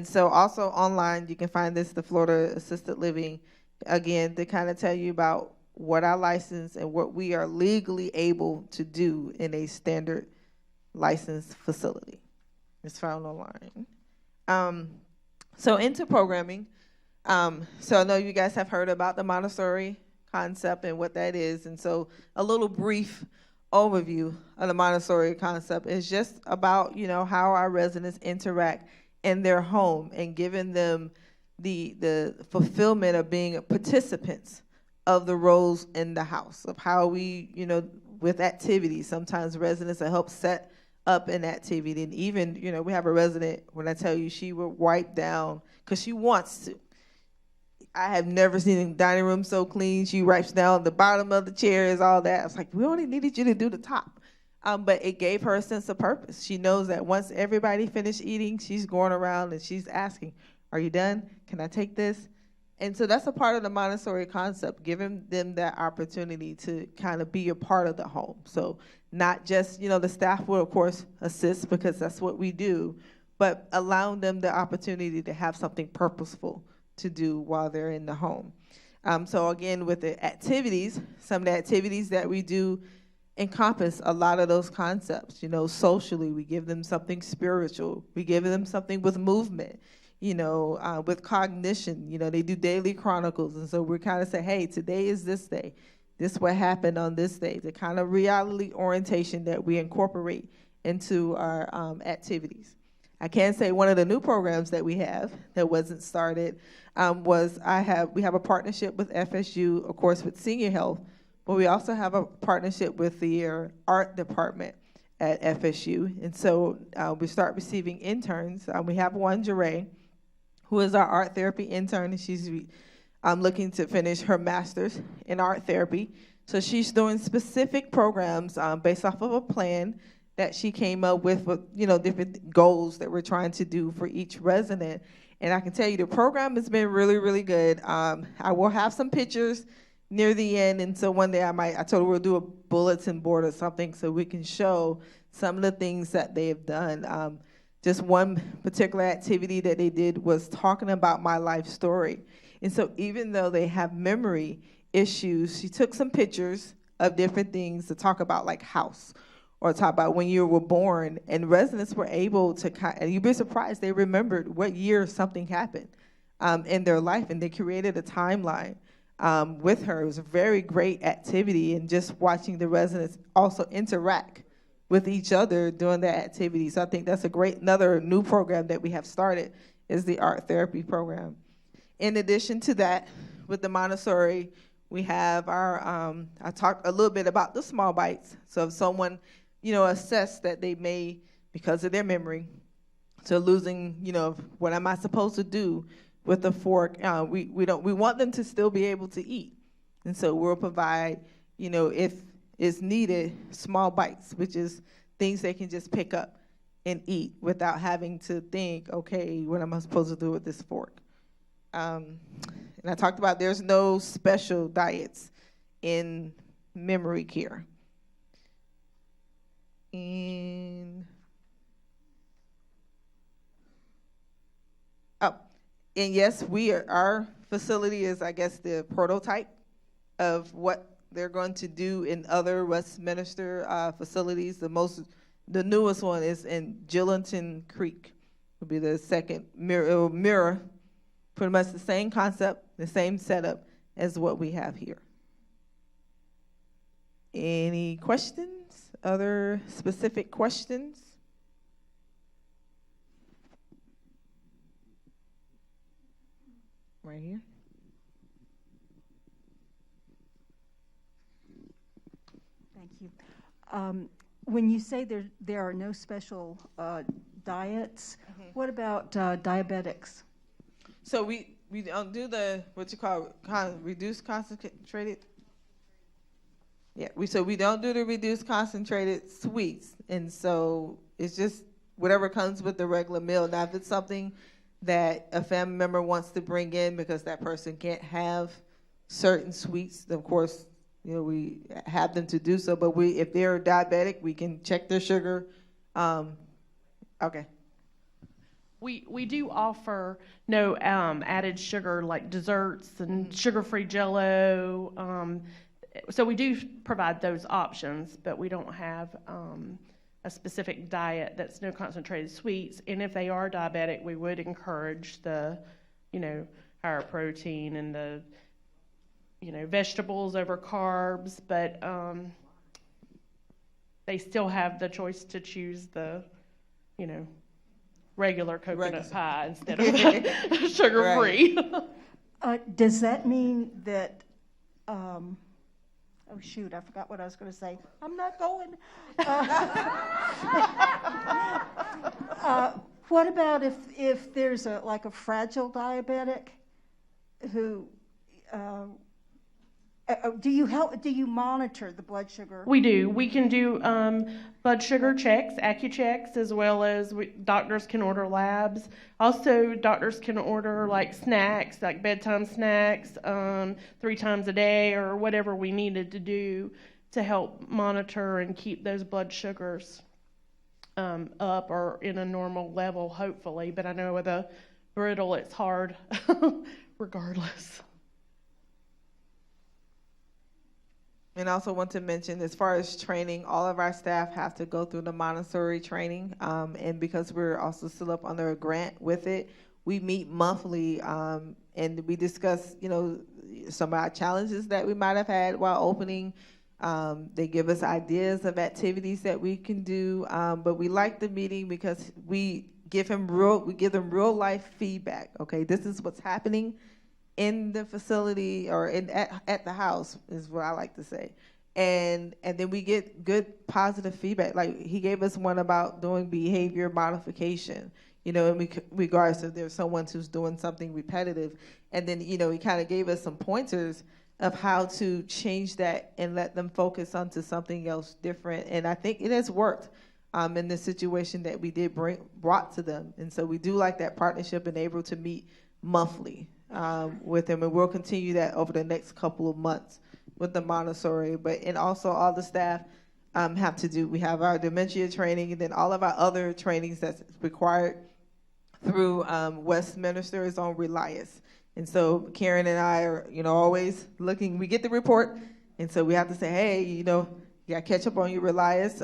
so also online, you can find this, the Florida Assisted Living, again, to kind of tell you about what our license and what we are legally able to do in a standard licensed facility. It's found online. So into programming. So I know you guys have heard about the Montessori concept and what that is. And so a little brief overview of the Montessori concept is just about, how our residents interact in their home and giving them the fulfillment of being participants of the roles in the house, of how we, with activities, sometimes residents will help set up an activity. And even, we have a resident, when I tell you she will wipe down, because she wants to. I have never seen the dining room so clean. She wipes down the bottom of the chairs, all that. I was like, we only needed you to do the top. But it gave her a sense of purpose. She knows that once everybody finished eating, she's going around and she's asking, are you done? Can I take this? And so that's a part of the Montessori concept, giving them that opportunity to kind of be a part of the home. So not just, the staff will, of course, assist because that's what we do, but allowing them the opportunity to have something purposeful to do while they're in the home. So again, with the activities, some of the activities that we do encompass a lot of those concepts. You know, socially, we give them something spiritual. We give them something with movement. You know, with cognition, you know, they do daily chronicles. And so we're kind of say, hey, today is this day. This what happened on this day. The kind of reality orientation that we incorporate into our activities. I can say one of the new programs that we have that wasn't started we have a partnership with FSU, of course, with Senior Health, but we also have a partnership with the art department at FSU. And so we start receiving interns. We have one, Jeray, who is our art therapy intern, and she's looking to finish her master's in art therapy. So she's doing specific programs based off of a plan that she came up with, you know, different goals that we're trying to do for each resident. And I can tell you the program has been really, really good. I will have some pictures near the end, and so one day I told her we'll do a bulletin board or something so we can show some of the things that they have done. Just one particular activity that they did was talking about my life story. And so even though they have memory issues, she took some pictures of different things to talk about, like house, or talk about when you were born, and residents were able to, and you'd be surprised, they remembered what year something happened in their life, and they created a timeline with her. It was a very great activity, and just watching the residents also interact with each other during their activities. So I think that's another new program that we have started is the art therapy program. In addition to that, with the Montessori, we have our, I talked a little bit about the small bites. So if someone, you know, assess that they may, because of their memory, so losing, you know, what am I supposed to do with a fork? We want them to still be able to eat. And so we'll provide, you know, if it's needed, small bites, which is things they can just pick up and eat without having to think, okay, what am I supposed to do with this fork? And I talked about there's no special diets in memory care. And yes, our facility is, I guess, the prototype of what they're going to do in other Westminster facilities. The newest one is in Gillington Creek. Will be the second mirror, pretty much the same concept, the same setup as what we have here. Any questions? Other specific questions? Right here. Thank you. When you say there are no special diets, what about diabetics? So we don't do the what you call reduced concentrated. Yeah, we don't do the reduced concentrated sweets, and so it's just whatever comes with the regular meal. Now, if it's something that a family member wants to bring in because that person can't have certain sweets, of course, you know, we have them to do so. But if they're diabetic, we can check their sugar. Okay. We do offer no added sugar, like desserts and sugar-free Jell-O. So we do provide those options, but we don't have a specific diet that's no concentrated sweets. And if they are diabetic, we would encourage the, you know, higher protein and the, you know, vegetables over carbs. But they still have the choice to choose the, you know, regular coconut pie instead of sugar-free. Does that mean that, oh shoot, I forgot what I was going to say. I'm not going. What about if there's a fragile diabetic who, do you monitor the blood sugar? We do. We can do blood sugar checks, AccuChecks, as well as doctors can order labs. Also, doctors can order like snacks, like bedtime snacks, 3 times a day or whatever we needed to do to help monitor and keep those blood sugars up or in a normal level, hopefully. But I know with a brittle, it's hard regardless. And I also want to mention, as far as training, all of our staff have to go through the Montessori training. And because we're also still up under a grant with it, we meet monthly and we discuss, some of our challenges that we might have had while opening. They give us ideas of activities that we can do. But we like the meeting because we give them real life feedback. Okay, this is what's happening in the facility or at the house is what I like to say. And then we get good positive feedback. Like he gave us one about doing behavior modification, in regards to there's someone who's doing something repetitive. And then, he kind of gave us some pointers of how to change that and let them focus onto something else different. And I think it has worked in the situation that we did brought to them. And so we do like that partnership and able to meet monthly with them, and we'll continue that over the next couple of months with the Montessori. And also all the staff we have our dementia training, and then all of our other trainings that's required through Westminster is on Relias. And so Karen and I are, always looking. We get the report, and so we have to say, hey, you got to catch up on your Relias.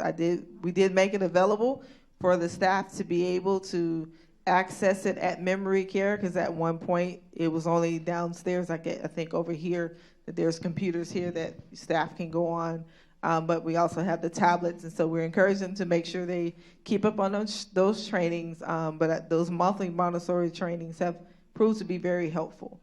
We did make it available for the staff to be able to access it at memory care, because at one point it was only downstairs. I think over here that there's computers here that staff can go on, but we also have the tablets, and so we're encouraging them to make sure they keep up on those trainings. But those monthly Montessori trainings have proved to be very helpful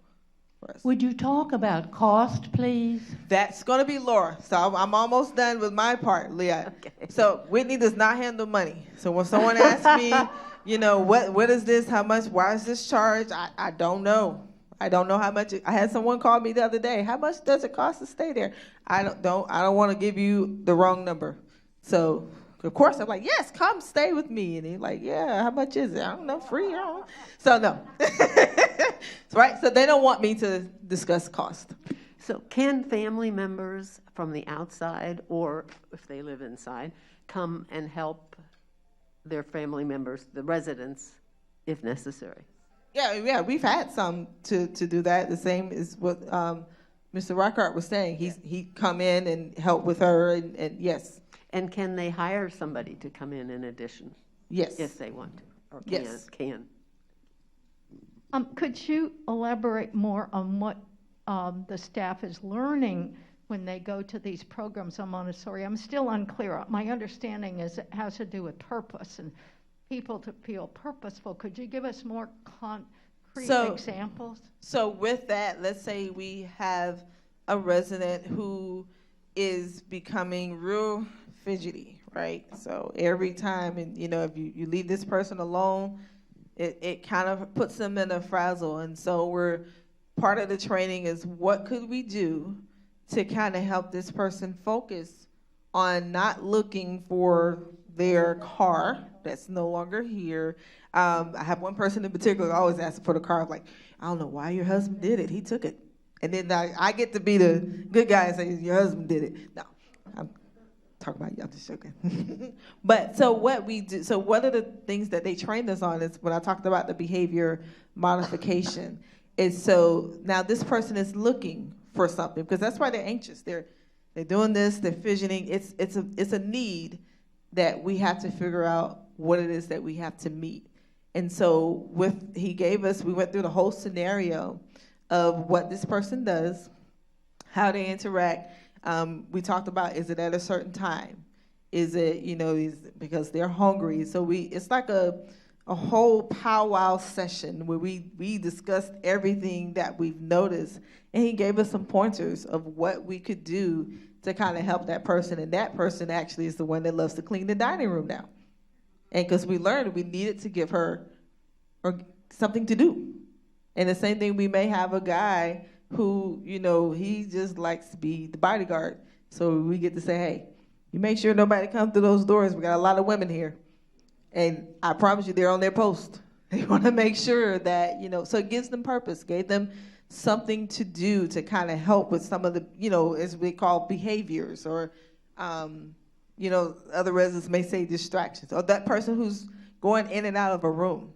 for us. Would you talk about cost, please? That's going to be Laura. So I'm almost done with my part, Leah. Okay. So Whitney does not handle money. So when someone asks me, what is this? How much? Why is this charged? I don't know. I don't know how much. I had someone call me the other day. How much does it cost to stay there? I don't want to give you the wrong number. So of course I'm like, yes, come stay with me. And he's like, yeah, how much is it? I don't know, free. I don't know. So no. Right. So they don't want me to discuss cost. So can family members from the outside, or if they live inside, come and help their family members, the residents, if necessary? Yeah, we've had some to do that. The same as what Mr. Rockhart was saying. He'd come in and help with her, and yes. And can they hire somebody to come in addition? Yes. If they want to, or yes. can. Could you elaborate more on what the staff is learning when they go to these programs on Montessori? I'm still unclear. My understanding is it has to do with purpose and people to feel purposeful. Could you give us more concrete examples? So with that, let's say we have a resident who is becoming real fidgety, right? So every time, and if you leave this person alone, it kind of puts them in a frazzle. And so part of the training is what could we do to kind of help this person focus on not looking for their car that's no longer here. I have one person in particular always asking for the car. I'm like, I don't know why your husband did it. He took it. And then I get to be the good guy and say, your husband did it. No, I'm talking about you. I'm just joking. But so what we do, so one of the things that they trained us on is when I talked about the behavior modification, is so now this person is looking for something, because that's why they're anxious. They're doing this, they're fidgeting. It's a need that we have to figure out what it is that we have to meet. And so we went through the whole scenario of what this person does, how they interact. We talked about, is it at a certain time? Is it, because they're hungry? So it's like a whole powwow session where we discussed everything that we've noticed. And he gave us some pointers of what we could do to kind of help that person. And that person actually is the one that loves to clean the dining room now. And because we learned we needed to give her something to do. And the same thing, we may have a guy who, he just likes to be the bodyguard. So we get to say, hey, you make sure nobody comes through those doors. We got a lot of women here. And I promise you, they're on their post. They want to make sure that, so it gives them purpose, gave them something to do to kind of help with some of the, as we call behaviors or other residents may say distractions, or that person who's going in and out of a room.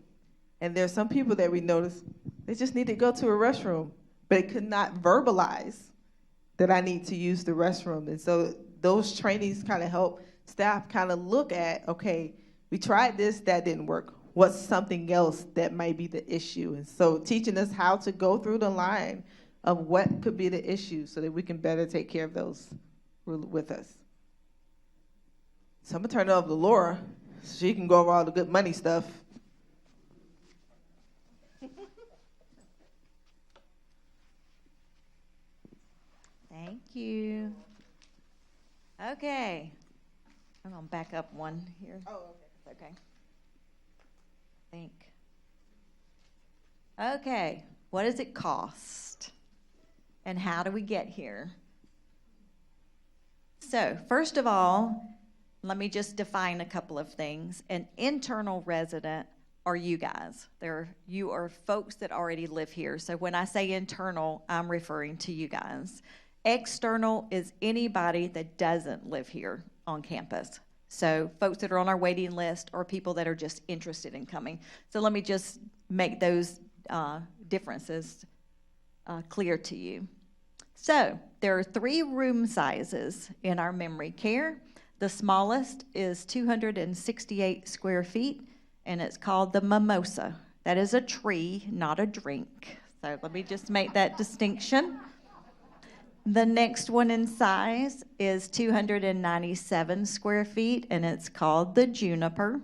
And there's some people that we notice, they just need to go to a restroom, but it could not verbalize that I need to use the restroom. And so those trainings kind of help staff kind of look at, okay, we tried this, that didn't work. What's something else that might be the issue? And so teaching us how to go through the line of what could be the issue so that we can better take care of those with us. So I'm going to turn it over to Lora so she can go over all the good money stuff. Thank you. Okay. I'm going to back up one here. Oh, okay. Okay. Think. Okay. What does it cost? And how do we get here? So, first of all, let me just define a couple of things. An internal resident are you guys. You are folks that already live here. So when I say internal, I'm referring to you guys. External is anybody that doesn't live here on campus. So folks that are on our waiting list or people that are just interested in coming. So let me just make those differences clear to you. So there are 3 room sizes in our memory care. The smallest is 268 square feet, and it's called the mimosa. That is a tree, not a drink. So let me just make that distinction. The next one in size is 297 square feet, and it's called the juniper.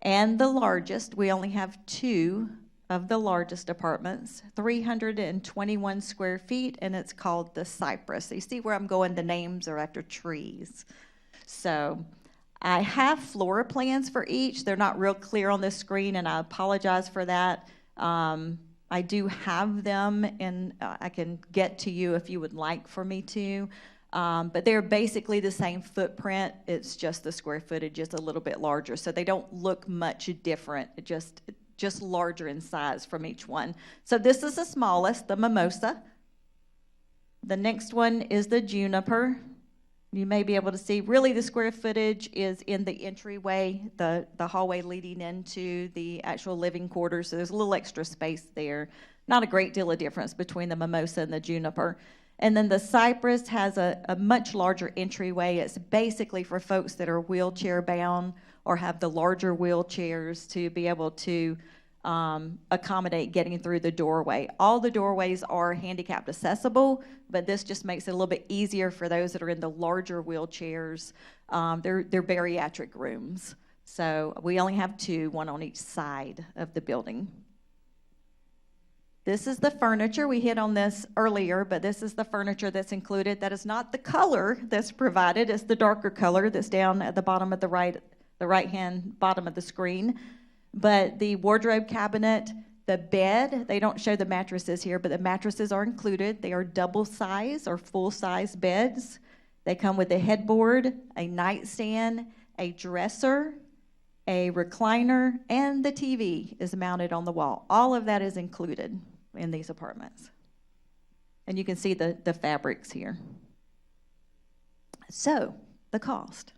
And the largest, we only have 2 of the largest apartments, 321 square feet, and it's called the cypress. So you see where I'm going, the names are after trees. So I have floor plans for each. They're not real clear on the screen, and I apologize for that. I do have them, and I can get to you if you would like for me to. But they're basically the same footprint. It's just the square footage is a little bit larger. So they don't look much different, just larger in size from each one. So this is the smallest, the mimosa. The next one is the juniper. You may be able to see, really the square footage is in the entryway, the hallway leading into the actual living quarters. So there's a little extra space there. Not a great deal of difference between the mimosa and the juniper. And then the cypress has a much larger entryway. It's basically for folks that are wheelchair bound or have the larger wheelchairs to be able to accommodate getting through the doorway. All the doorways are handicapped accessible, but this just makes it a little bit easier for those that are in the larger wheelchairs. They're bariatric rooms. So we only have 2, one on each side of the building. This is the furniture. We hit on this earlier, but this is the furniture that's included. That is not the color that's provided. It's the darker color that's down at the bottom of the right-hand bottom of the screen. But the wardrobe cabinet, the bed, they don't show the mattresses here, but the mattresses are included. They are double-size or full-size beds. They come with a headboard, a nightstand, a dresser, a recliner, and the TV is mounted on the wall. All of that is included in these apartments. And you can see the fabrics here. So, the cost.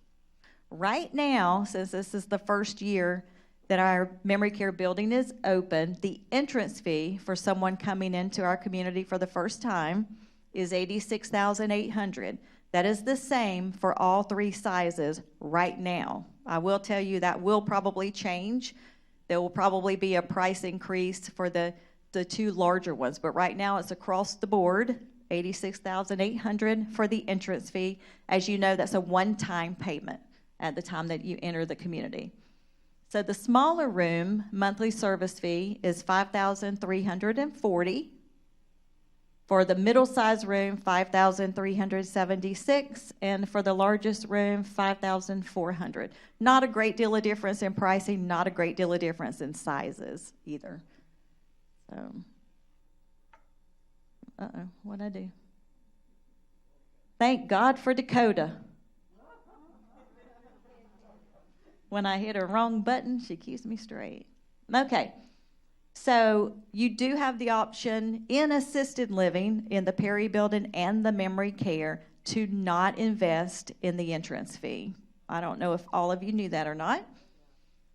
Right now, since this is the first year that our memory care building is open, the entrance fee for someone coming into our community for the first time is $86,800. That is the same for all 3 sizes right now. I will tell you that will probably change. There will probably be a price increase for the 2 larger ones, but right now it's across the board, $86,800 for the entrance fee. As you know, that's a one-time payment at the time that you enter the community. So the smaller room monthly service fee is $5,340. For the middle-sized room, $5,376, and for the largest room, $5,400. Not a great deal of difference in pricing, not a great deal of difference in sizes either. So, what'd I do? Thank God for Dakota. When I hit a wrong button, she keeps me straight. Okay. So you do have the option in assisted living, in the Perry building and the memory care, to not invest in the entrance fee. I don't know if all of you knew that or not,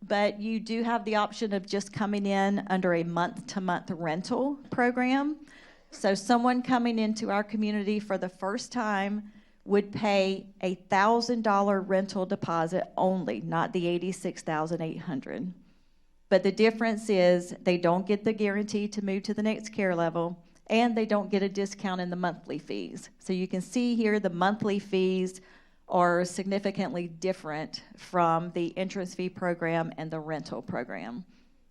but you do have the option of just coming in under a month-to-month rental program. So someone coming into our community for the first time would pay a $1,000 rental deposit only, not the $86,800. But the difference is they don't get the guarantee to move to the next care level, and they don't get a discount in the monthly fees. So you can see here the monthly fees are significantly different from the entrance fee program and the rental program.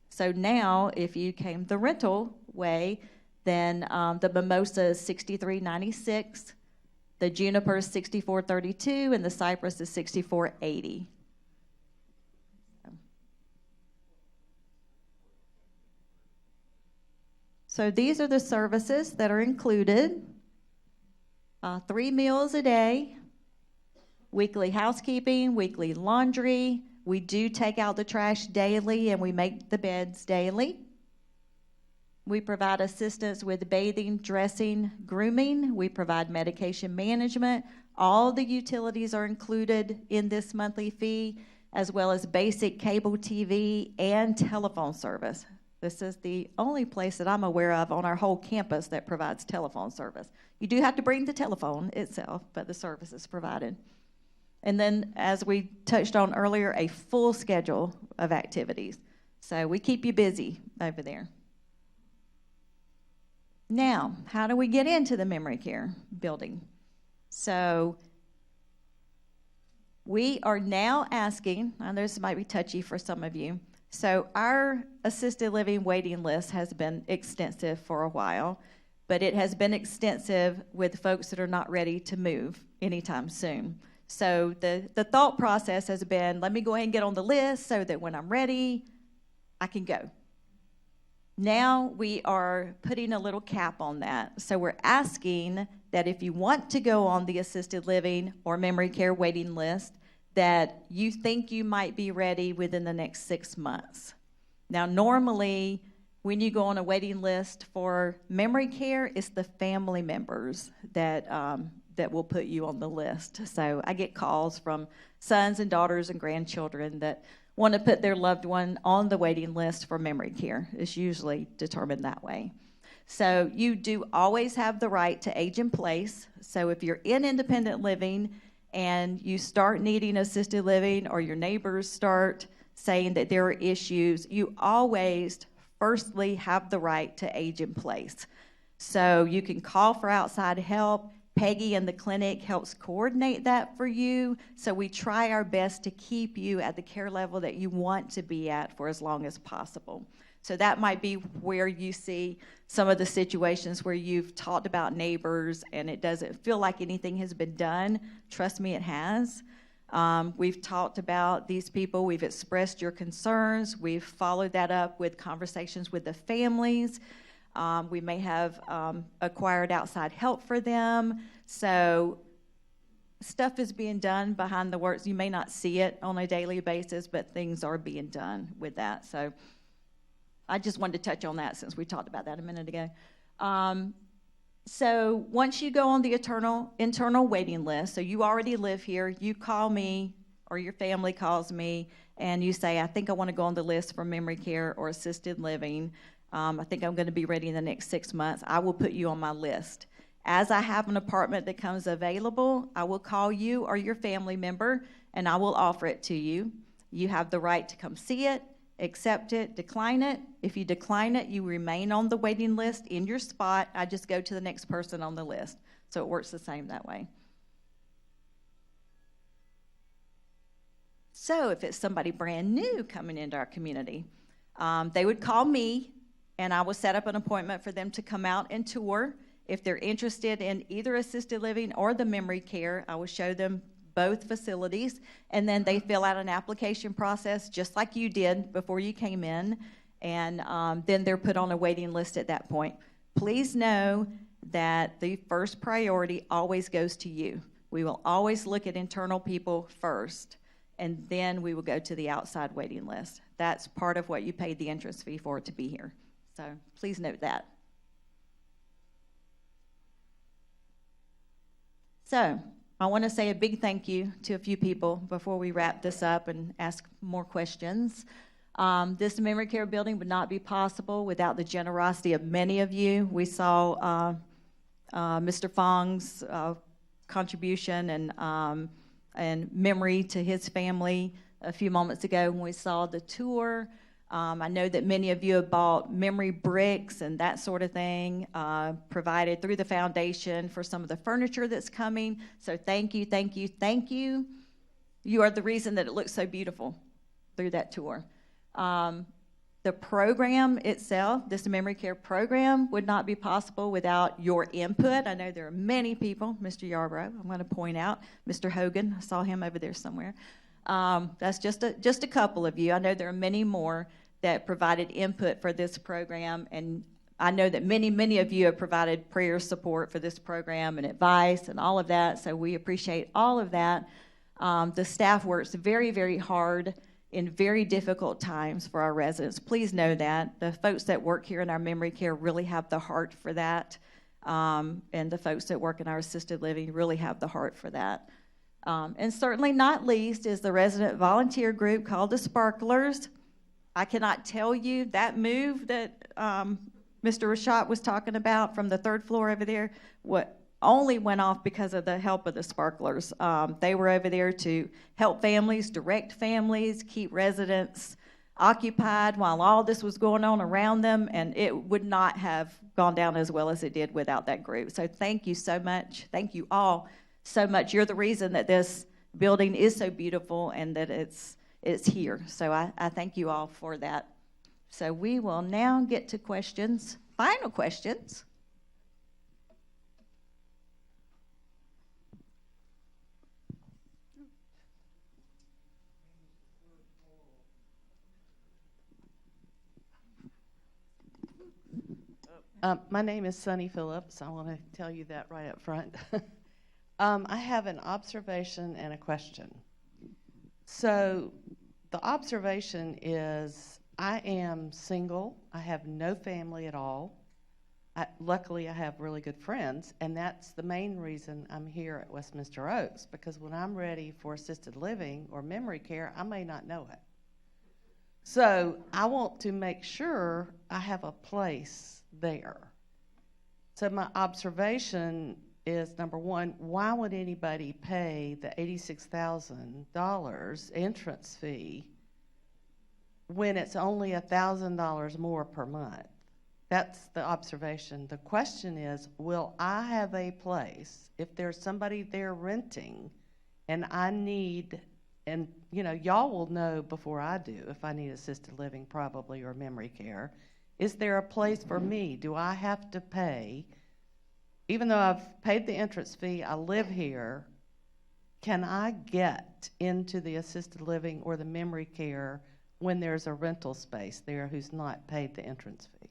So now, if you came the rental way, then the mimosa is $63.96, the juniper is $64.32, and the cypress is $64.80. So these are the services that are included. 3 meals a day, weekly housekeeping, weekly laundry. We do take out the trash daily, and we make the beds daily. We provide assistance with bathing, dressing, grooming. We provide medication management. All the utilities are included in this monthly fee, as well as basic cable TV and telephone service. This is the only place that I'm aware of on our whole campus that provides telephone service. You do have to bring the telephone itself, but the service is provided. And then, as we touched on earlier, a full schedule of activities. So we keep you busy over there. Now, how do we get into the memory care building? So we are now asking, I know this might be touchy for some of you, so our assisted living waiting list has been extensive for a while, but it has been extensive with folks that are not ready to move anytime soon. So the thought process has been, let me go ahead and get on the list so that when I'm ready, I can go. Now we are putting a little cap on that. So we're asking that if you want to go on the assisted living or memory care waiting list, that you think you might be ready within the next 6 months. Now, normally, when you go on a waiting list for memory care, it's the family members that will put you on the list. So I get calls from sons and daughters and grandchildren that want to put their loved one on the waiting list for memory care. It's usually determined that way. So you do always have the right to age in place. So if you're in independent living and you start needing assisted living, or your neighbors start saying that there are issues, you always firstly have the right to age in place. So you can call for outside help. Peggy in the clinic helps coordinate that for you. So we try our best to keep you at the care level that you want to be at for as long as possible. So that might be where you see some of the situations where you've talked about neighbors and it doesn't feel like anything has been done. Trust me, it has. We've talked about these people. We've expressed your concerns. We've followed that up with conversations with the families. We may have acquired outside help for them. So stuff is being done behind the works. You may not see it on a daily basis, but things are being done with that. So I just wanted to touch on that since we talked about that a minute ago. So once you go on the internal waiting list, so you already live here, you call me or your family calls me and you say, I think I want to go on the list for memory care or assisted living. I think I'm going to be ready in the next 6 months. I will put you on my list. As I have an apartment that comes available, I will call you or your family member and I will offer it to you. You have the right to come see it, accept it, decline it. If you decline it, you remain on the waiting list in your spot. I just go to the next person on the list. So it works the same that way. So if it's somebody brand new coming into our community, they would call me and I will set up an appointment for them to come out and tour. If they're interested in either assisted living or the memory care, I will show them both facilities, and then they fill out an application process just like you did before you came in, and then they're put on a waiting list at that point. Please know that the first priority always goes to you. We will always look at internal people first, and then we will go to the outside waiting list. That's part of what you paid the entrance fee for to be here. So please note that. So I want to say a big thank you to a few people before we wrap this up and ask more questions. This memory care building would not be possible without the generosity of many of you. We saw Mr. Fong's contribution and memory to his family a few moments ago when we saw the tour. I know that many of you have bought memory bricks and that sort of thing, provided through the foundation for some of the furniture that's coming. So thank you, thank you, thank you. You are the reason that it looks so beautiful through that tour. The program itself, this memory care program, would not be possible without your input. I know there are many people, Mr. Yarbrough, I'm going to point out, Mr. Hogan, I saw him over there somewhere. That's just a couple of you. I know there are many more that provided input for this program, and I know that many of you have provided prayer support for this program and advice and all of that, so we appreciate all of that. The staff works very, very hard in very difficult times for our residents. Please know that. The folks that work here in our memory care really have the heart for that, and the folks that work in our assisted living really have the heart for that. And certainly not least is the resident volunteer group called the Sparklers. I cannot tell you that move that Mr. Rashad was talking about from the third floor over there, what only went off because of the help of the Sparklers. They were over there to help families, direct families, keep residents occupied while all this was going on around them, and it would not have gone down as well as it did without that group. So thank you so much. Thank you all so much. You're the reason that this building is so beautiful and that it's here. So I thank you all for that. So we will now get to questions, final questions. My name is Sunny Phillips. I want to tell you that right up front. I have an observation and a question. So the observation is I am single. I have no family at all. Luckily, I have really good friends, and that's the main reason I'm here at Westminster Oaks, because when I'm ready for assisted living or memory care, I may not know it. So I want to make sure I have a place there. So my observation is, number one, why would anybody pay the $86,000 entrance fee when it's only $1,000 more per month? That's the observation. The question is, will I have a place if there's somebody there renting and I need, and you know, y'all will know before I do if I need assisted living probably or memory care. Is there a place for me? Do I have to pay? Even though I've paid the entrance fee, I live here, can I get into the assisted living or the memory care when there's a rental space there who's not paid the entrance fee?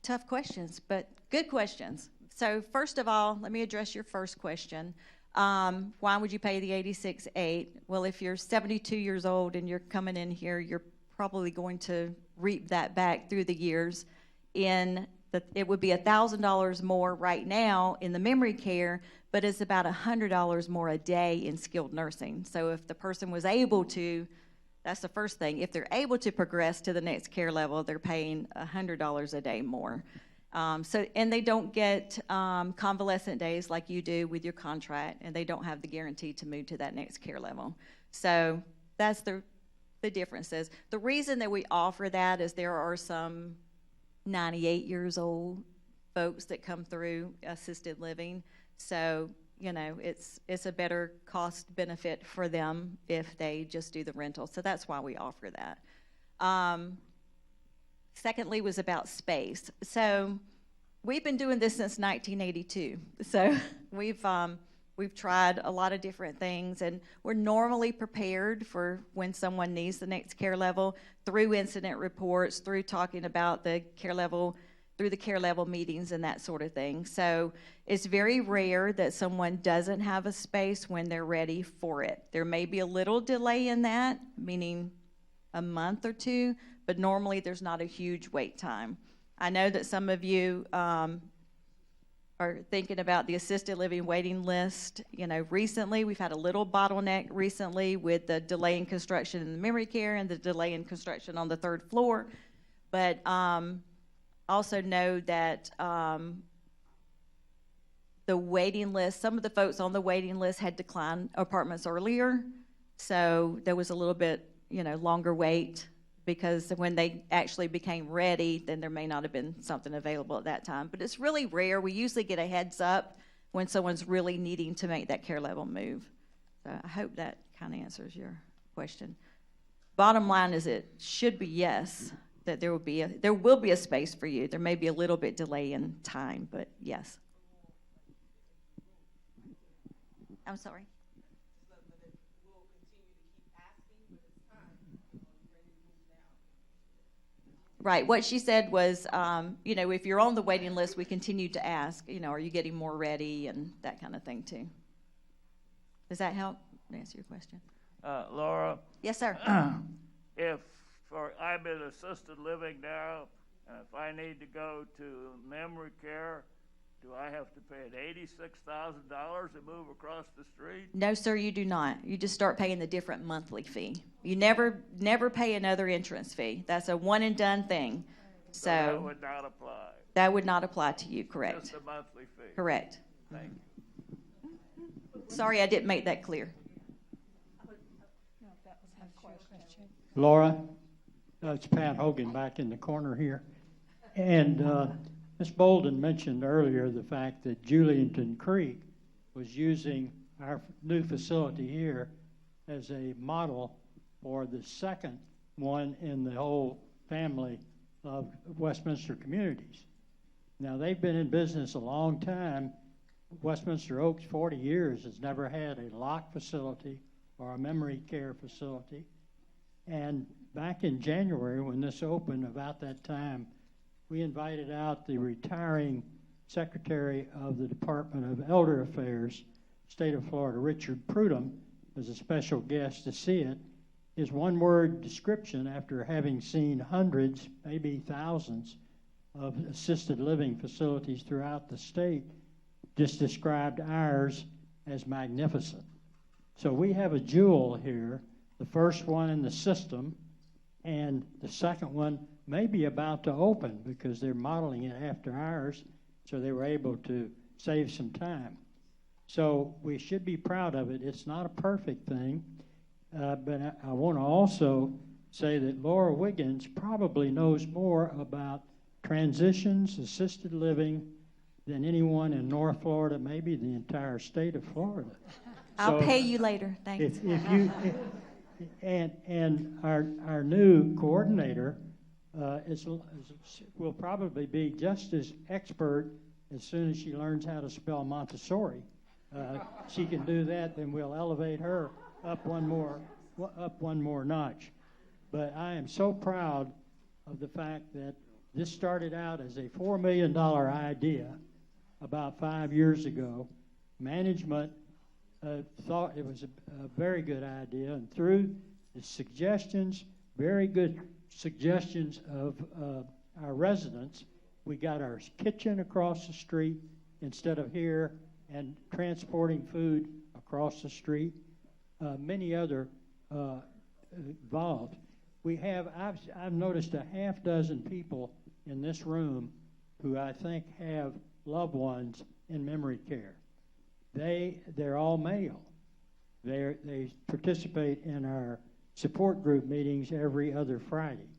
Tough questions, but good questions. So first of all, let me address your first question. Why would you pay the $86,800? Well, if you're 72 years old and you're coming in here, you're probably going to reap that back through the years. It would be $1,000 more right now in the memory care, but it's about $100 more a day in skilled nursing. So if the person was able to, that's the first thing. If they're able to progress to the next care level, they're paying $100 a day more. And they don't get convalescent days like you do with your contract, and they don't have the guarantee to move to that next care level. So that's the differences. The reason that we offer that is there are some 98 years old folks that come through assisted living. So, you know, it's a better cost benefit for them if they just do the rental. So that's why we offer that. Secondly was about space. So we've been doing this since 1982. So we've tried a lot of different things, and we're normally prepared for when someone needs the next care level through incident reports, through talking about the care level, through the care level meetings and that sort of thing. So it's very rare that someone doesn't have a space when they're ready for it. There may be a little delay in that, meaning a month or two, but normally there's not a huge wait time. I know that some of you are thinking about the assisted living waiting list. You know, recently we've had a little bottleneck recently with the delay in construction in the memory care and the delay in construction on the 3rd floor. But also know that the waiting list, some of the folks on the waiting list had declined apartments earlier. So there was a little bit, you know, longer wait, because when they actually became ready, then there may not have been something available at that time. But it's really rare. We usually get a heads up when someone's really needing to make that care level move. So I hope that kind of answers your question. Bottom line is it should be yes, that there will be a space for you. There may be a little bit delay in time, but yes. I'm sorry. Right. What she said was, you know, if you're on the waiting list, we continue to ask, you know, are you getting more ready and that kind of thing too. Does that help answer your question? Laura? Yes, sir. I'm in assisted living now, and if I need to go to memory care, do I have to pay an $86,000 to move across the street? No, sir, you do not. You just start paying the different monthly fee. You never pay another entrance fee. That's a one and done thing. So that would not apply. That would not apply to you, correct? Just a monthly fee. Correct. Thank you. Sorry, I didn't make that clear. Laura, it's Pat Hogan back in the corner here. And Ms. Bolden mentioned earlier the fact that Julianton Creek was using our new facility here as a model for the second one in the whole family of Westminster communities. Now, they've been in business a long time. Westminster Oaks, 40 years, has never had a lock facility or a memory care facility. And back in January, when this opened, about that time, we invited out the retiring Secretary of the Department of Elder Affairs, State of Florida, Richard Prudhomme, as a special guest to see it. His one-word description, after having seen hundreds, maybe thousands, of assisted living facilities throughout the state, just described ours as magnificent. So we have a jewel here, the first one in the system, and the second one may be about to open because they're modeling it after ours, so they were able to save some time. So we should be proud of it. It's not a perfect thing, but I want to also say that Lora Wiggins probably knows more about transitions, assisted living, than anyone in North Florida, maybe the entire state of Florida. I'll pay you later. Thanks. And our new coordinator will probably be just as expert as soon as she learns how to spell Montessori. She can do that, then we'll elevate her up one more notch. But I am so proud of the fact that this started out as a $4 million idea about 5 years ago. Management thought it was a very good idea, and through the suggestions, very good suggestions of our residents, we got our kitchen across the street instead of here, and transporting food across the street. Many other involved. I've noticed a half dozen people in this room who I think have loved ones in memory care. They're all male. They participate in our support group meetings every other Friday.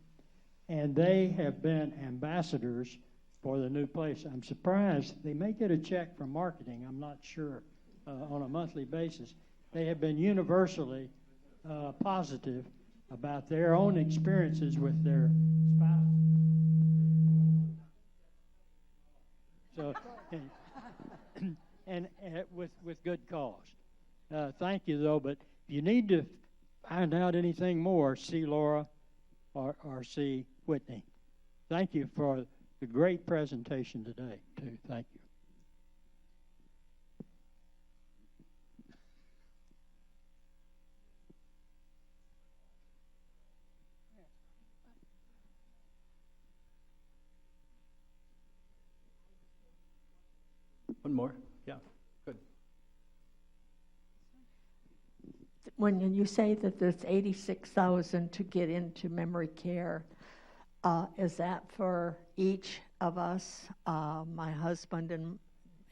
And they have been ambassadors for the new place. I'm surprised. They may get a check from marketing, I'm not sure, on a monthly basis. They have been universally positive about their own experiences with their spouse. So, and with good cause. Thank you, though, but if you need to find out anything more, see Lora or see Whitney. Thank you for the great presentation today, too. Thank you. One more? Yeah, good. When you say that there's 86,000 to get into memory care, is that for each of us, my husband and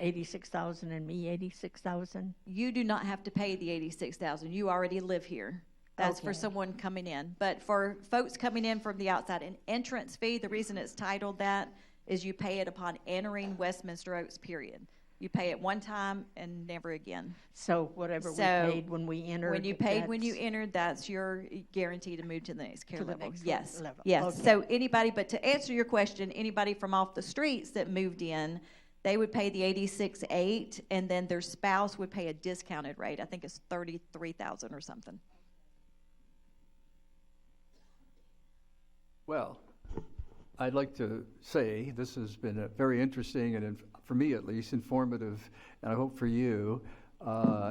86,000 and me 86,000? You do not have to pay the 86,000. You already live here. That's for Okay. someone coming in. But for folks coming in from the outside, an entrance fee, the reason it's titled that is you pay it upon entering Westminster Oaks, period. You pay it one time and never again. So whatever we So paid when we entered. when you paid when you that's- entered, that's your guarantee to move to the next care To the level. next Yes, level. yes. Okay. So anybody, but to answer your question, anybody from off the streets that moved in, they would pay the 86.8, and then their spouse would pay a discounted rate. I think it's 33,000 or something. Well, I'd like to say this has been a very interesting and, for me at least, informative, and I hope for you,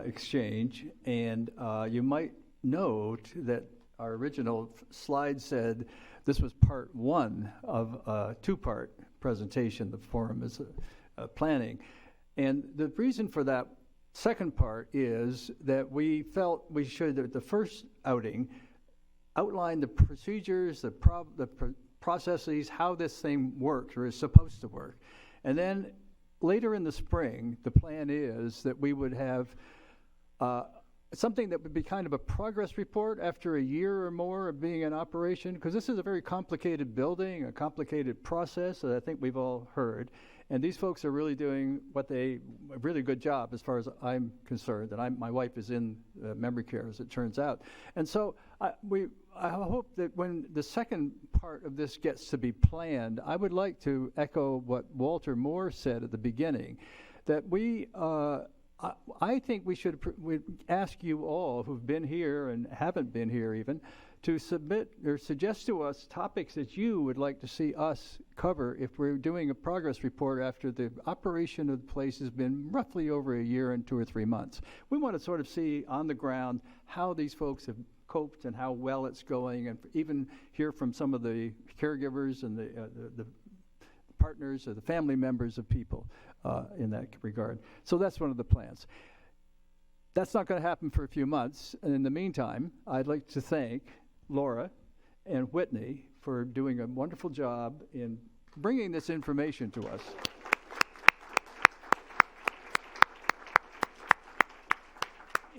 exchange. And you might note that our original slide said this was part one of a two-part presentation. The forum is planning. And the reason for that second part is that we felt we should, at the first outing, outline the procedures, the processes, how this thing works or is supposed to work. And then later in the spring, the plan is that we would have something that would be kind of a progress report after a year or more of being in operation, because this is a very complicated building, a complicated process that I think we've all heard. And these folks are really doing a really good job as far as I'm concerned. And my wife is in memory care, as it turns out. And so I hope that when the second part of this gets to be planned, I would like to echo what Walter Moore said at the beginning, that I think we'd ask you all who've been here and haven't been here even to submit or suggest to us topics that you would like to see us cover if we're doing a progress report after the operation of the place has been roughly over a year and 2 or 3 months. We want to sort of see on the ground how these folks have coped and how well it's going, and even hear from some of the caregivers and the partners or the family members of people in that regard. So that's one of the plans. That's not going to happen for a few months. And in the meantime, I'd like to thank Lora and Whitney for doing a wonderful job in bringing this information to us.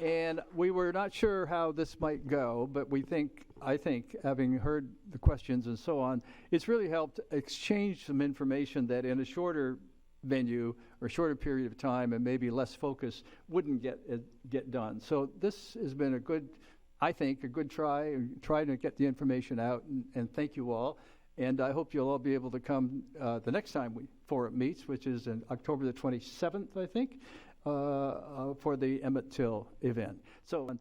And we were not sure how this might go, but I think, having heard the questions and so on, it's really helped exchange some information that in a shorter venue or shorter period of time and maybe less focus wouldn't get done. So this has been a good try to get the information out, and thank you all. And I hope you'll all be able to come the next time forum meets, which is in October the 27th, I think, for the Emmett Till event. So.